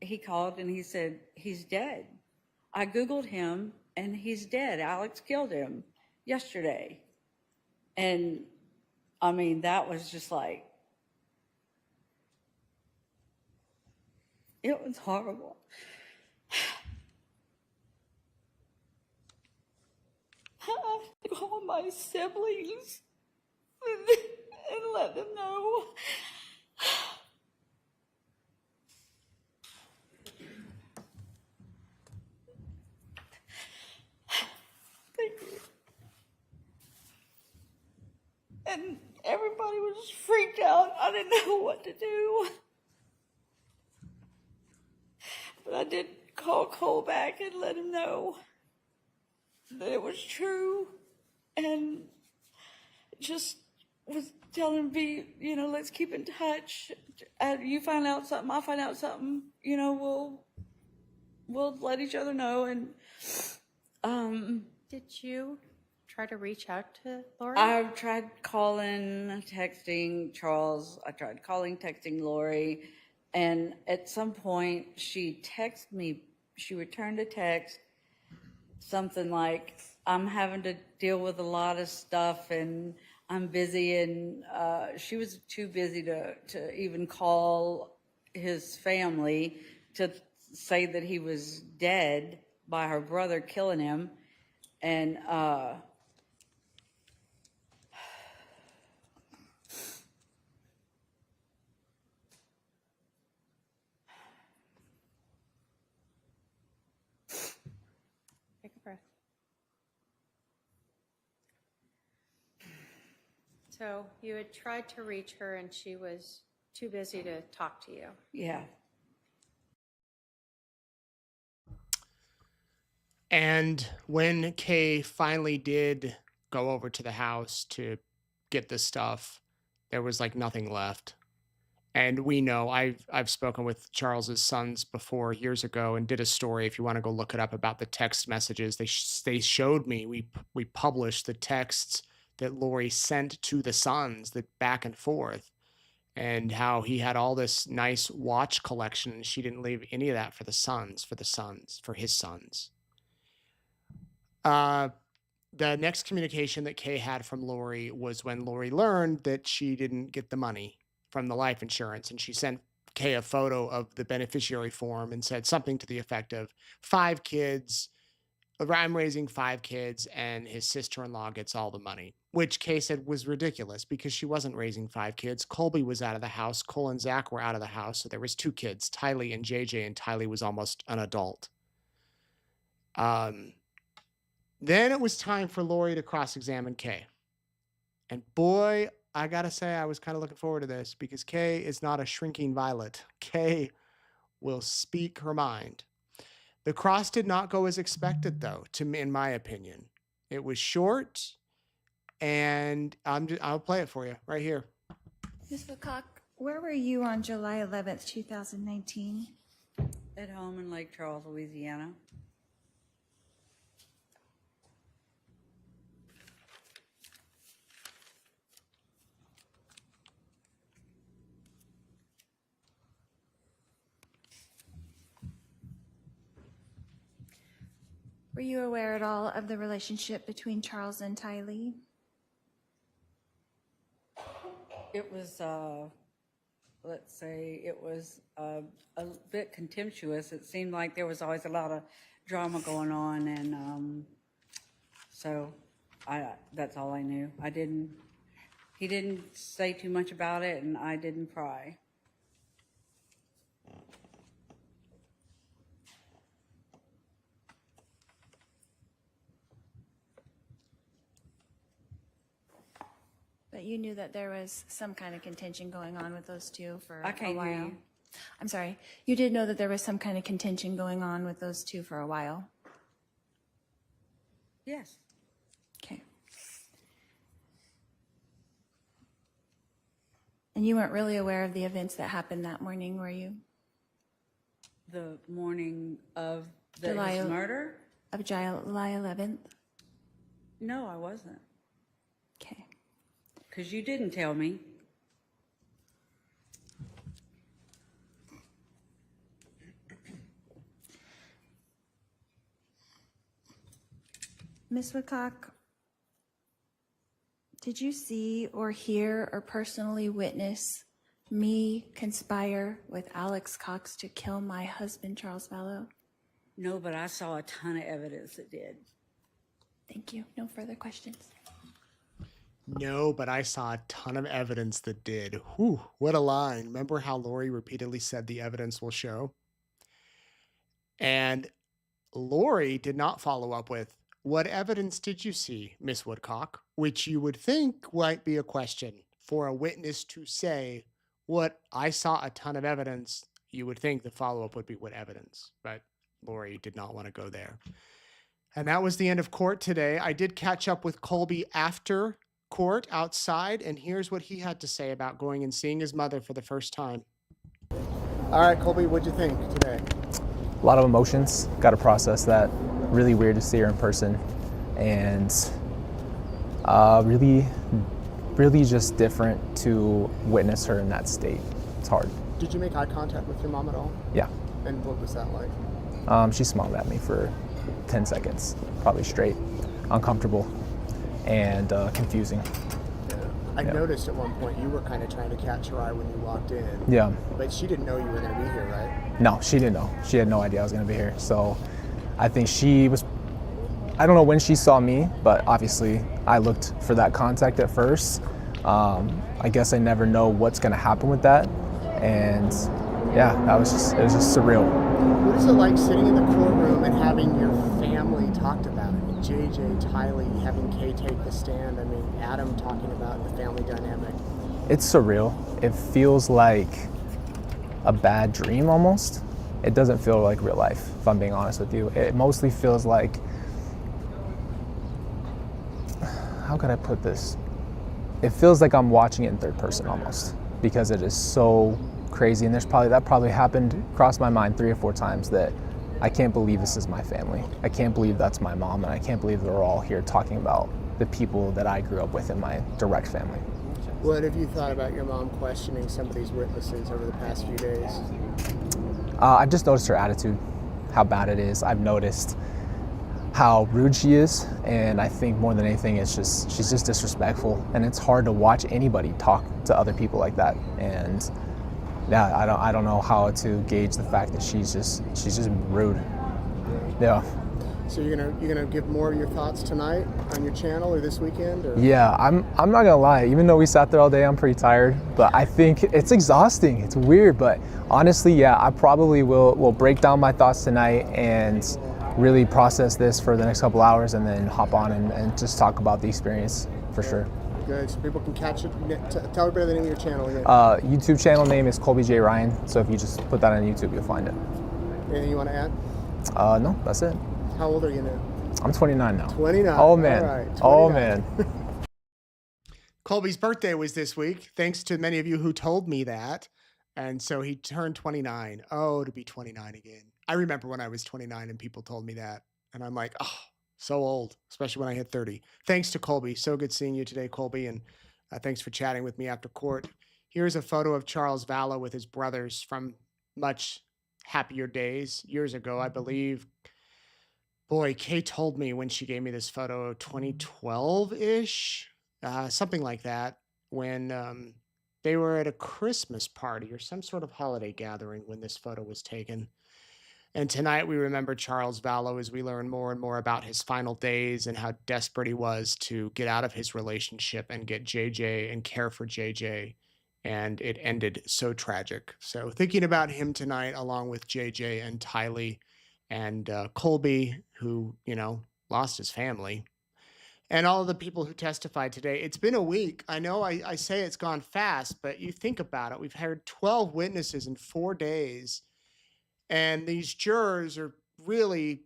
he called and he said, he's dead. I Googled him and he's dead. Alex killed him yesterday. And I mean, that was just like, it was horrible. I have to call my siblings and let them know. Thank you. And everybody was freaked out. I didn't know what to do. But I did call Cole back and let him know that it was true, and just was telling him, let's keep in touch. You find out something, I'll find out something. We'll let each other know. And Did you try to reach out to Lorie? I tried calling, texting Charles. I tried calling, texting Lorie. And at some point, she texted me. She returned a text, something like, I'm having to deal with a lot of stuff and I'm busy. And she was too busy to even call his family to say that he was dead by her brother killing him. And Take a breath. So you had tried to reach her and she was too busy to talk to you. yeah. And when Kay finally did go over to the house to get the stuff, there was like nothing left. And we know I've spoken with Charles's sons before years ago and did a story. If you want to go look it up about the text messages, they showed me. We published the texts that Lorie sent to the sons, that back and forth, and how he had all this nice watch collection and she didn't leave any of that for his sons. The next communication that Kay had from Lorie was when Lorie learned that she didn't get the money from the life insurance, and she sent Kay a photo of the beneficiary form and said something to the effect of 5 kids. I'm raising 5 kids and his sister-in-law gets all the money, which Kay said was ridiculous because she wasn't raising 5 kids. Colby was out of the house. Cole and Zach were out of the house. So there was 2 kids, Tylee and JJ, and Tylee was almost an adult. Then it was time for Lorie to cross-examine Kay. And boy, I gotta say, I was kind of looking forward to this because Kay is not a shrinking violet. Kay will speak her mind. The cross did not go as expected, though, in my opinion. It was short, and I'll play it for you right here. Ms. Woodcock, where were you on July 11th, 2019? At home in Lake Charles, Louisiana. Were you aware at all of the relationship between Charles and Tylee? It was, let's say, it was a bit contemptuous. It seemed like there was always a lot of drama going on, and so that's all I knew. He didn't say too much about it, and I didn't pry. you knew that there was some kind of contention going on with those two for I can't a while. hear you. I'm sorry. You did know that there was some kind of contention going on with those two for a while. Yes. Okay. And you weren't really aware of the events that happened that morning, were you? The morning of July his el- murder? Of July 11th? No, I wasn't. Okay. Because you didn't tell me. Ms. Woodcock, did you see or hear or personally witness me conspire with Alex Cox to kill my husband, Charles Vallow? No, but I saw a ton of evidence that did. Thank you. No further questions. No, but I saw a ton of evidence that did. Whew, what a line. Remember how Lorie repeatedly said the evidence will show? And Lorie did not follow up with, what evidence did you see, Miss Woodcock? Which you would think might be a question for a witness to say, what I saw a ton of evidence. You would think the follow-up would be what evidence, but Lorie did not want to go there. And that was the end of court today. I did catch up with Colby after court outside, and here's what he had to say about going and seeing his mother for the first time. All right, Colby, what'd you think today? A lot of emotions, got to process that. Really weird to see her in person, and really just different to witness her in that state. It's hard. Did you make eye contact with your mom at all? Yeah. And what was that like? She smiled at me for 10 seconds, probably straight, uncomfortable, and confusing. I noticed at one point you were kind of trying to catch her eye when you walked in. Yeah. But she didn't know you were going to be here, right? No, she didn't know. She had no idea I was going to be here. So I think she was, I don't know when she saw me, but obviously I looked for that contact at first. I guess I never know what's going to happen with that. And yeah, it was just surreal. What is it like sitting in the courtroom and having your family talked about it? JJ, Tylee, having Kay take the stand. I mean, Adam talking about the family dynamic. It's surreal. It feels like a bad dream almost. It doesn't feel like real life, if I'm being honest with you. It mostly feels like, how could I put this? It feels like I'm watching it in third person almost, because it is so crazy. And that probably happened, crossed my mind 3 or 4 times, that I can't believe this is my family. I can't believe that's my mom, and I can't believe they're all here talking about the people that I grew up with in my direct family. What have you thought about your mom questioning some of these witnesses over the past few days? I've just noticed her attitude, how bad it is. I've noticed how rude she is, and I think more than anything, she's just disrespectful, and it's hard to watch anybody talk to other people like that. And yeah, I don't know how to gauge the fact that she's just rude. Yeah. So you're gonna give more of your thoughts tonight on your channel or this weekend? Or? Yeah, I'm not gonna lie. Even though we sat there all day, I'm pretty tired. But I think it's exhausting. It's weird, but honestly, yeah, I probably will break down my thoughts tonight and really process this for the next couple hours, and then hop on and just talk about the experience for sure. Good, so people can catch it. Tell everybody the name of your channel again. YouTube channel name is Colby J. Ryan. So if you just put that on YouTube, you'll find it. Anything you want to add? No, that's it. How old are you now? I'm 29 now. 29. Oh man. All right, 29. Oh man. Colby's birthday was this week, thanks to many of you who told me that. And so he turned 29. Oh, to be 29 again. I remember when I was 29 and people told me that. And I'm like, oh, so old, especially when I hit 30. Thanks to Colby. So good seeing you today, Colby. And thanks for chatting with me after court. Here's a photo of Charles Vallow with his brothers from much happier days. Years ago, I believe. Boy, Kay told me when she gave me this photo, 2012-ish, something like that, when they were at a Christmas party or some sort of holiday gathering when this photo was taken. And tonight we remember Charles Vallow as we learn more and more about his final days and how desperate he was to get out of his relationship and get JJ and care for JJ. And it ended so tragic. So thinking about him tonight, along with JJ and Tylee and Colby, who, lost his family. and all of the people who testified today. It's been a week. I know I say it's gone fast, but you think about it. We've heard 12 witnesses in 4 days, and these jurors are really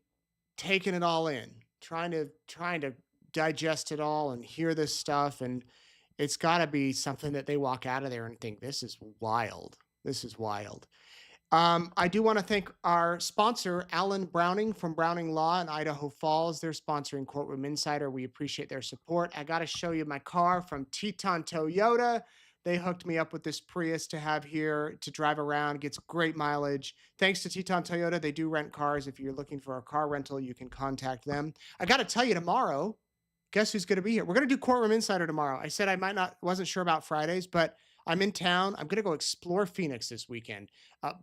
taking it all in, trying to digest it all and hear this stuff. And it's got to be something that they walk out of there and think, this is wild. This is wild. I do want to thank our sponsor, Alan Browning from Browning Law in Idaho Falls. They're sponsoring Courtroom Insider. We appreciate their support. I got to show you my car from Teton Toyota. They hooked me up with this Prius to have here to drive around. Gets great mileage. Thanks to Teton Toyota. They do rent cars. If you're looking for a car rental, you can contact them. I got to tell you, tomorrow, guess who's going to be here? We're going to do Courtroom Insider tomorrow. I said I wasn't sure about Fridays, but I'm in town. I'm going to go explore Phoenix this weekend.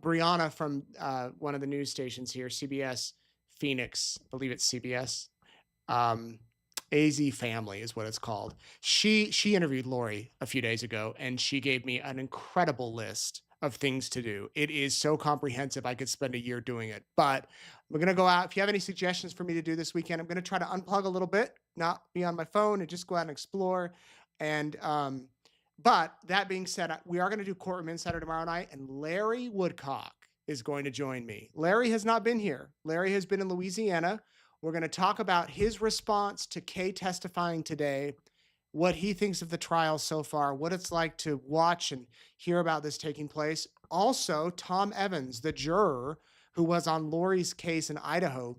Brianna from one of the news stations here, CBS Phoenix, I believe it's CBS. AZ Family is what it's called. She interviewed Lorie a few days ago, and she gave me an incredible list of things to do. It is so comprehensive. I could spend a year doing it, but we're going to go out. If you have any suggestions for me to do this weekend, I'm going to try to unplug a little bit, not be on my phone, and just go out and explore. And, but that being said, we are going to do Courtroom Insider tomorrow night, and Larry Woodcock is going to join me. Larry has not been here. Larry has been in Louisiana. We're going to talk about his response to Kay testifying today, what he thinks of the trial so far, what it's like to watch and hear about this taking place. Also, Tom Evans, the juror who was on Lorie's case in Idaho,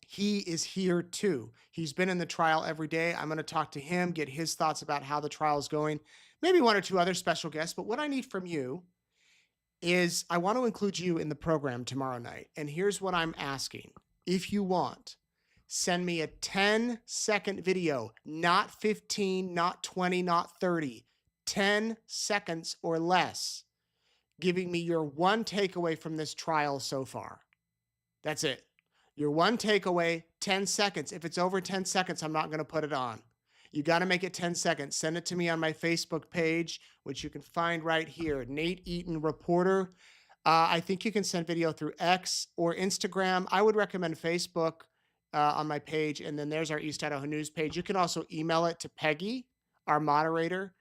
he is here too. He's been in the trial every day. I'm going to talk to him, get his thoughts about how the trial is going, maybe one or two other special guests. But what I need from you is I want to include you in the program tomorrow night. And here's what I'm asking. If you want, send me a 10-second video, not 15, not 20, not 30, 10 seconds or less, giving me your one takeaway from this trial so far. That's it. Your one takeaway, 10 seconds. If it's over 10 seconds, I'm not going to put it on. You got to make it 10 seconds. Send it to me on my Facebook page, which you can find right here, Nate Eaton Reporter. I think you can send video through X or Instagram. I would recommend Facebook. On my page, and then there's our East Idaho News page. You can also email it to Peggy, our moderator,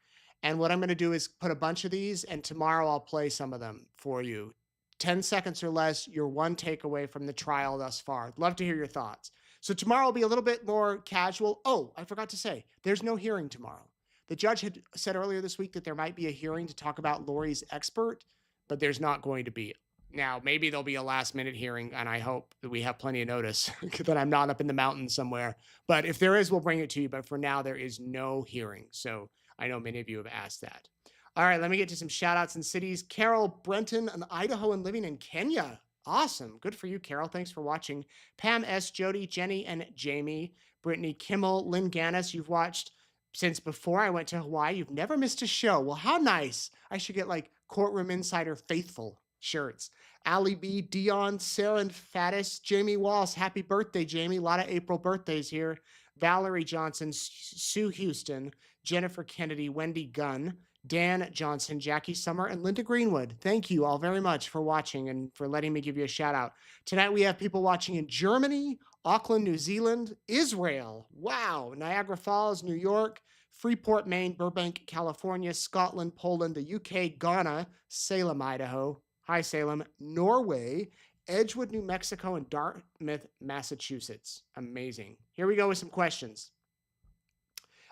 and what I'm going to do is put a bunch of these, and tomorrow I'll play some of them for you. 10 seconds or less, your one takeaway from the trial thus far. I'd love to hear your thoughts. So tomorrow will be a little bit more casual. Oh, I forgot to say, there's no hearing tomorrow. The judge had said earlier this week that there might be a hearing to talk about Lorie's expert, but there's not going to be. Now, maybe there'll be a last-minute hearing, and I hope that we have plenty of notice that I'm not up in the mountains somewhere. But if there is, we'll bring it to you. But for now, there is no hearing. So I know many of you have asked that. All right, let me get to some shout-outs in cities. Carol Brenton, an Idaho and living in Kenya. Awesome. Good for you, Carol. Thanks for watching. Pam S., Jody, Jenny, and Jamie. Brittany Kimmel, Lynn Gannis, you've watched since before I went to Hawaii. You've never missed a show. Well, how nice. I should get like Courtroom Insider Faithful shirts. Ali B, Dion, Sarah Faddis, Jamie Walls. Happy birthday, Jamie. A lot of April birthdays here. Valerie Johnson, Sue Houston, Jennifer Kennedy, Wendy Gunn, Dan Johnson, Jackie Summer, and Linda Greenwood. Thank you all very much for watching and for letting me give you a shout out. Tonight we have people watching in Germany, Auckland, New Zealand, Israel, wow, Niagara Falls, New York, Freeport, Maine, Burbank, California, Scotland, Poland, the UK, Ghana, Salem, Idaho, hi Salem, Norway, Edgewood, New Mexico, and Dartmouth, Massachusetts. Amazing. Here we go with some questions.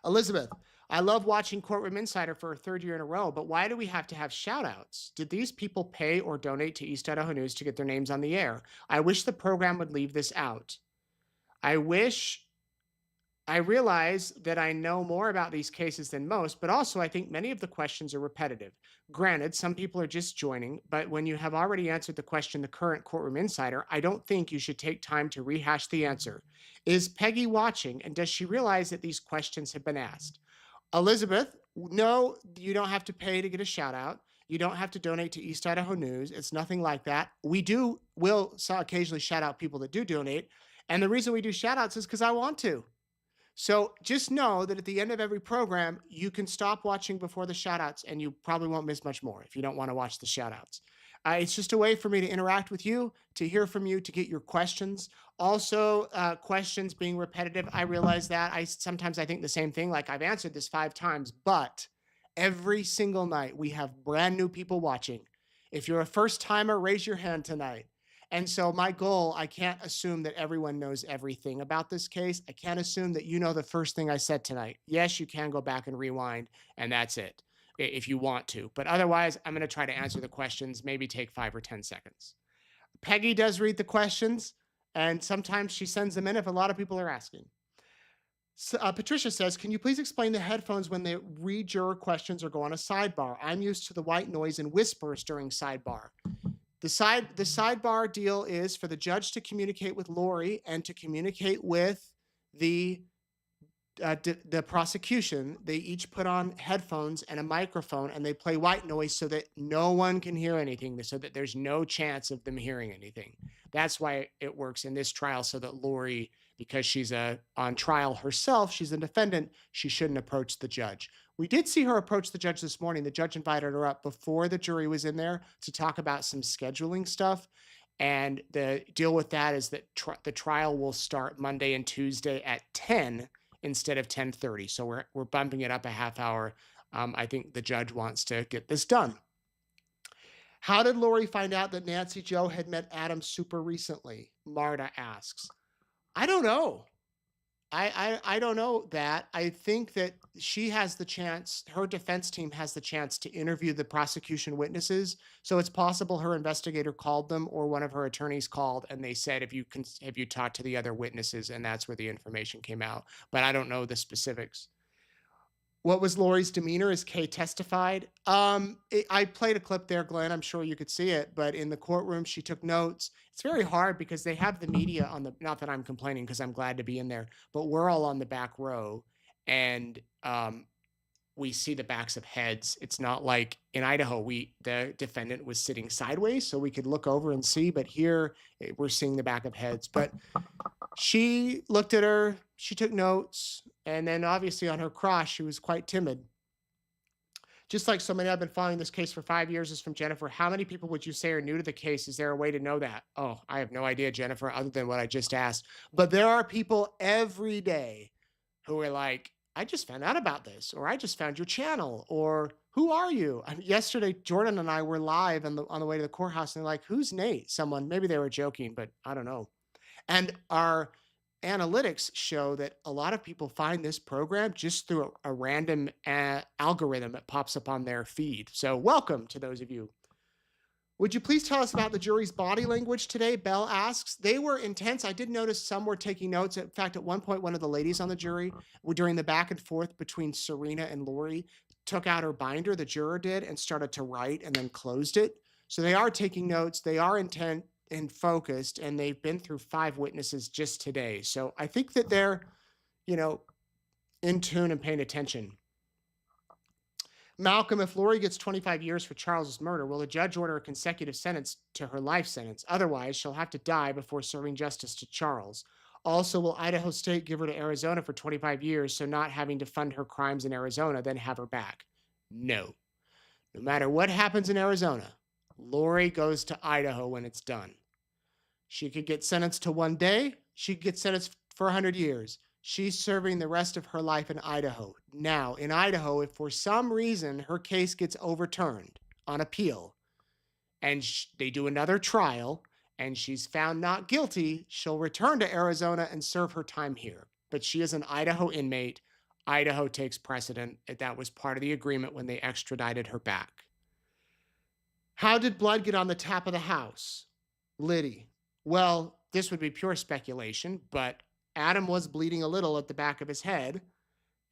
Elizabeth, I love watching Courtroom Insider for a third year in a row, but why do we have to have shout outs? Did these people pay or donate to East Idaho News to get their names on the air? I wish the program would leave this out. I realize that I know more about these cases than most, but also I think many of the questions are repetitive. Granted, some people are just joining, but when you have already answered the question, the current Courtroom Insider, I don't think you should take time to rehash the answer. Is Peggy watching, and does she realize that these questions have been asked? Elizabeth, no, you don't have to pay to get a shout out. You don't have to donate to East Idaho News. It's nothing like that. We'll occasionally shout out people that do donate. And the reason we do shout outs is because I want to. So just know that at the end of every program, you can stop watching before the shout outs and you probably won't miss much more if you don't want to watch the shout outs. It's just a way for me to interact with you, to hear from you, to get your questions. Also, questions being repetitive. I realize that sometimes I think the same thing, like I've answered this 5 times, but every single night we have brand new people watching. If you're a first timer, raise your hand tonight. And so my goal, I can't assume that everyone knows everything about this case. I can't assume that you know the first thing I said tonight. Yes, you can go back and rewind, and that's it, if you want to. But otherwise, I'm going to try to answer the questions, maybe take 5 or 10 seconds. Peggy does read the questions, and sometimes she sends them in if a lot of people are asking. So, Patricia says, can you please explain the headphones when they read juror questions or go on a sidebar? I'm used to the white noise and whispers during sidebar. The sidebar deal is for the judge to communicate with Lorie and to communicate with the prosecution. They each put on headphones and a microphone, and they play white noise so that no one can hear anything, so that there's no chance of them hearing anything. That's why it works in this trial, so that Lorie, because she's on trial herself, she's a defendant, she shouldn't approach the judge. We did see her approach the judge this morning. The judge invited her up before the jury was in there to talk about some scheduling stuff. And the deal with that is that the trial will start Monday and Tuesday at 10 instead of 10:30. So we're bumping it up a half hour. I think the judge wants to get this done. How did Lorie find out that Nancy Jo had met Adam super recently? Marta asks. I don't know. I don't know that. I think that she has the chance, her defense team has the chance to interview the prosecution witnesses. So it's possible her investigator called them, or one of her attorneys called, and they said, have you talked to the other witnesses? And that's where the information came out. But I don't know the specifics. What was Lorie's demeanor as Kay testified? I played a clip there, Glenn. I'm sure you could see it. But in the courtroom, she took notes. It's very hard because they have the media on the, not that I'm complaining because I'm glad to be in there, but we're all on the back row. And we see the backs of heads. It's not like in Idaho, the defendant was sitting sideways so we could look over and see. But here we're seeing the back of heads. But she looked at her, she took notes, and then obviously on her cross, she was quite timid. Just like so many, I've been following this case for 5 years, is from Jennifer. How many people would you say are new to the case? Is there a way to know that? Oh, I have no idea, Jennifer, other than what I just asked. But there are people every day who are like, I just found out about this, or I just found your channel, or who are you? Yesterday, Jordan and I were live on the way to the courthouse, and they're like, who's Nate? Someone, maybe they were joking, but I don't know. And our analytics show that a lot of people find this program just through a random algorithm that pops up on their feed. So welcome to those of you. Would you please tell us about the jury's body language today? Belle asks. They were intense. I did notice some were taking notes. In fact, at one point, one of the ladies on the jury, during the back and forth between Sarena and Lorie, took out her binder, the juror did, and started to write and then closed it. So they are taking notes. They are intent and focused, and they've been through 5 witnesses just today. So I think that they're, in tune and paying attention. Malcolm, if Lorie gets 25 years for Charles's murder, will the judge order a consecutive sentence to her life sentence? Otherwise, she'll have to die before serving justice to Charles. Also, will Idaho State give her to Arizona for 25 years, so not having to fund her crimes in Arizona, then have her back? No. No matter what happens in Arizona, Lorie goes to Idaho when it's done. She could get sentenced to 1 day. She could get sentenced for 100 years. She's serving the rest of her life in Idaho. Now, in Idaho, if for some reason her case gets overturned on appeal and they do another trial and she's found not guilty, she'll return to Arizona and serve her time here. But she is an Idaho inmate. Idaho takes precedent. That was part of the agreement when they extradited her back. How did blood get on the tap of the house? Liddy. Well, this would be pure speculation, but Adam was bleeding a little at the back of his head,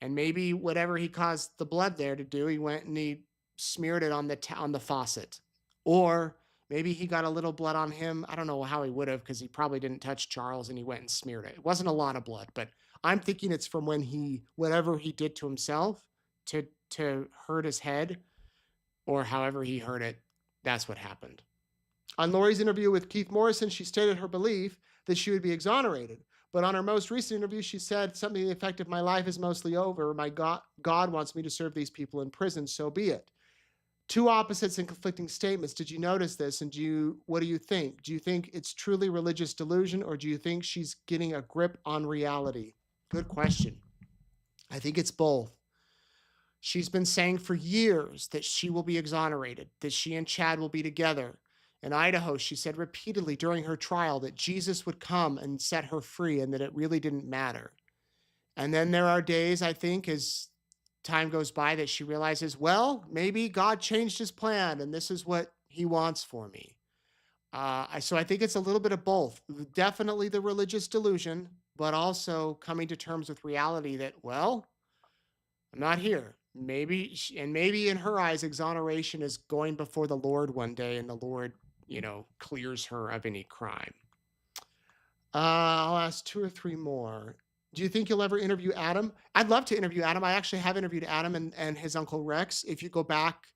and maybe whatever he caused the blood there to do, he went and he smeared it on the faucet. Or maybe he got a little blood on him. I don't know how he would have, because he probably didn't touch Charles and he went and smeared it. It wasn't a lot of blood, but I'm thinking it's from whatever he did to himself to hurt his head, or however he hurt it, that's what happened. On Lorie's interview with Keith Morrison, she stated her belief that she would be exonerated. But on her most recent interview, she said something to the effect of, my life is mostly over. My God wants me to serve these people in prison, so be it. Two opposites and conflicting statements. Did you notice this? And what do you think? Do you think it's truly religious delusion, or do you think she's getting a grip on reality? Good question. I think it's both. She's been saying for years that she will be exonerated, that she and Chad will be together. In Idaho, she said repeatedly during her trial that Jesus would come and set her free and that it really didn't matter. And then there are days, I think, as time goes by, that she realizes, well, maybe God changed his plan and this is what he wants for me. So I think it's a little bit of both. Definitely the religious delusion, but also coming to terms with reality that, well, I'm not here. Maybe in her eyes, exoneration is going before the Lord one day, and the Lord, clears her of any crime. I'll ask 2 or 3 more. Do you think you'll ever interview Adam? I'd love to interview Adam. I actually have interviewed Adam and his uncle Rex. If you go back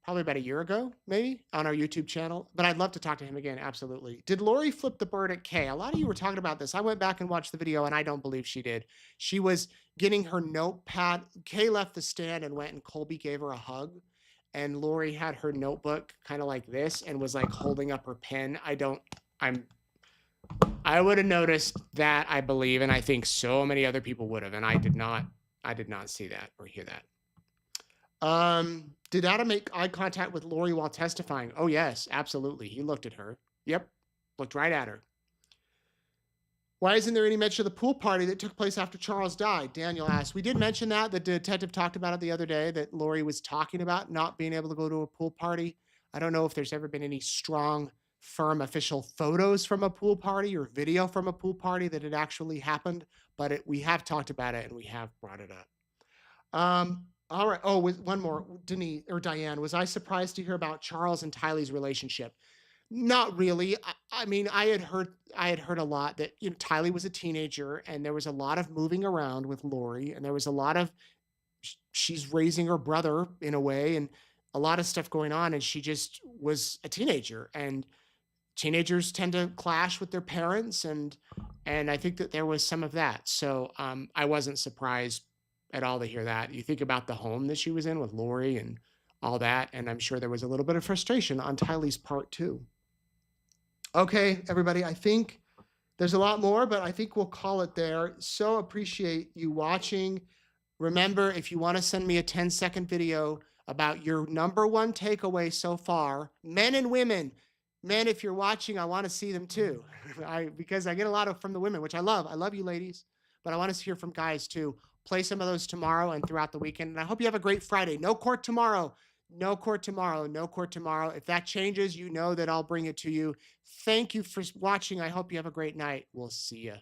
probably about a year ago, maybe, on our YouTube channel. But I'd love to talk to him again, absolutely. Did Lorie flip the bird at Kay? A lot of you were talking about this. I went back and watched the video, and I don't believe she did. She was getting her notepad. Kay left the stand and went, and Colby gave her a hug. And Lorie had her notebook kind of like this and was like holding up her pen. I would have noticed that, I believe, and I think so many other people would have, and I did not see that or hear that. Did Adam make eye contact with Lorie while testifying? Oh, yes, absolutely. He looked at her. Yep, looked right at her. Why isn't there any mention of the pool party that took place after Charles died? Daniel asked. We did mention that. The detective talked about it the other day, that Lorie was talking about not being able to go to a pool party. I don't know if there's ever been any strong, firm official photos from a pool party or video from a pool party that it actually happened, but we have talked about it and we have brought it up. All right. Oh, one more. Denise or Diane, was I surprised to hear about Charles and Tylee's relationship? Not really. I mean, I had heard a lot that Tylee was a teenager, and there was a lot of moving around with Lorie, and there was a lot of she's raising her brother in a way, and a lot of stuff going on, and she just was a teenager, and teenagers tend to clash with their parents, and I think that there was some of that. So I wasn't surprised at all to hear that. You think about the home that she was in with Lorie and all that, and I'm sure there was a little bit of frustration on Tylee's part too. Okay, everybody, I think there's a lot more, but I think we'll call it there. So appreciate you watching. Remember, if you want to send me a 10-second video about your number one takeaway so far, men and women. Men, if you're watching, I want to see them too. Because I get a lot from the women, which I love. I love you ladies, but I want to hear from guys too. Play some of those tomorrow and throughout the weekend. And I hope you have a great Friday. No court tomorrow. No court tomorrow. No court tomorrow. If that changes, you know that I'll bring it to you. Thank you for watching. I hope you have a great night. We'll see you.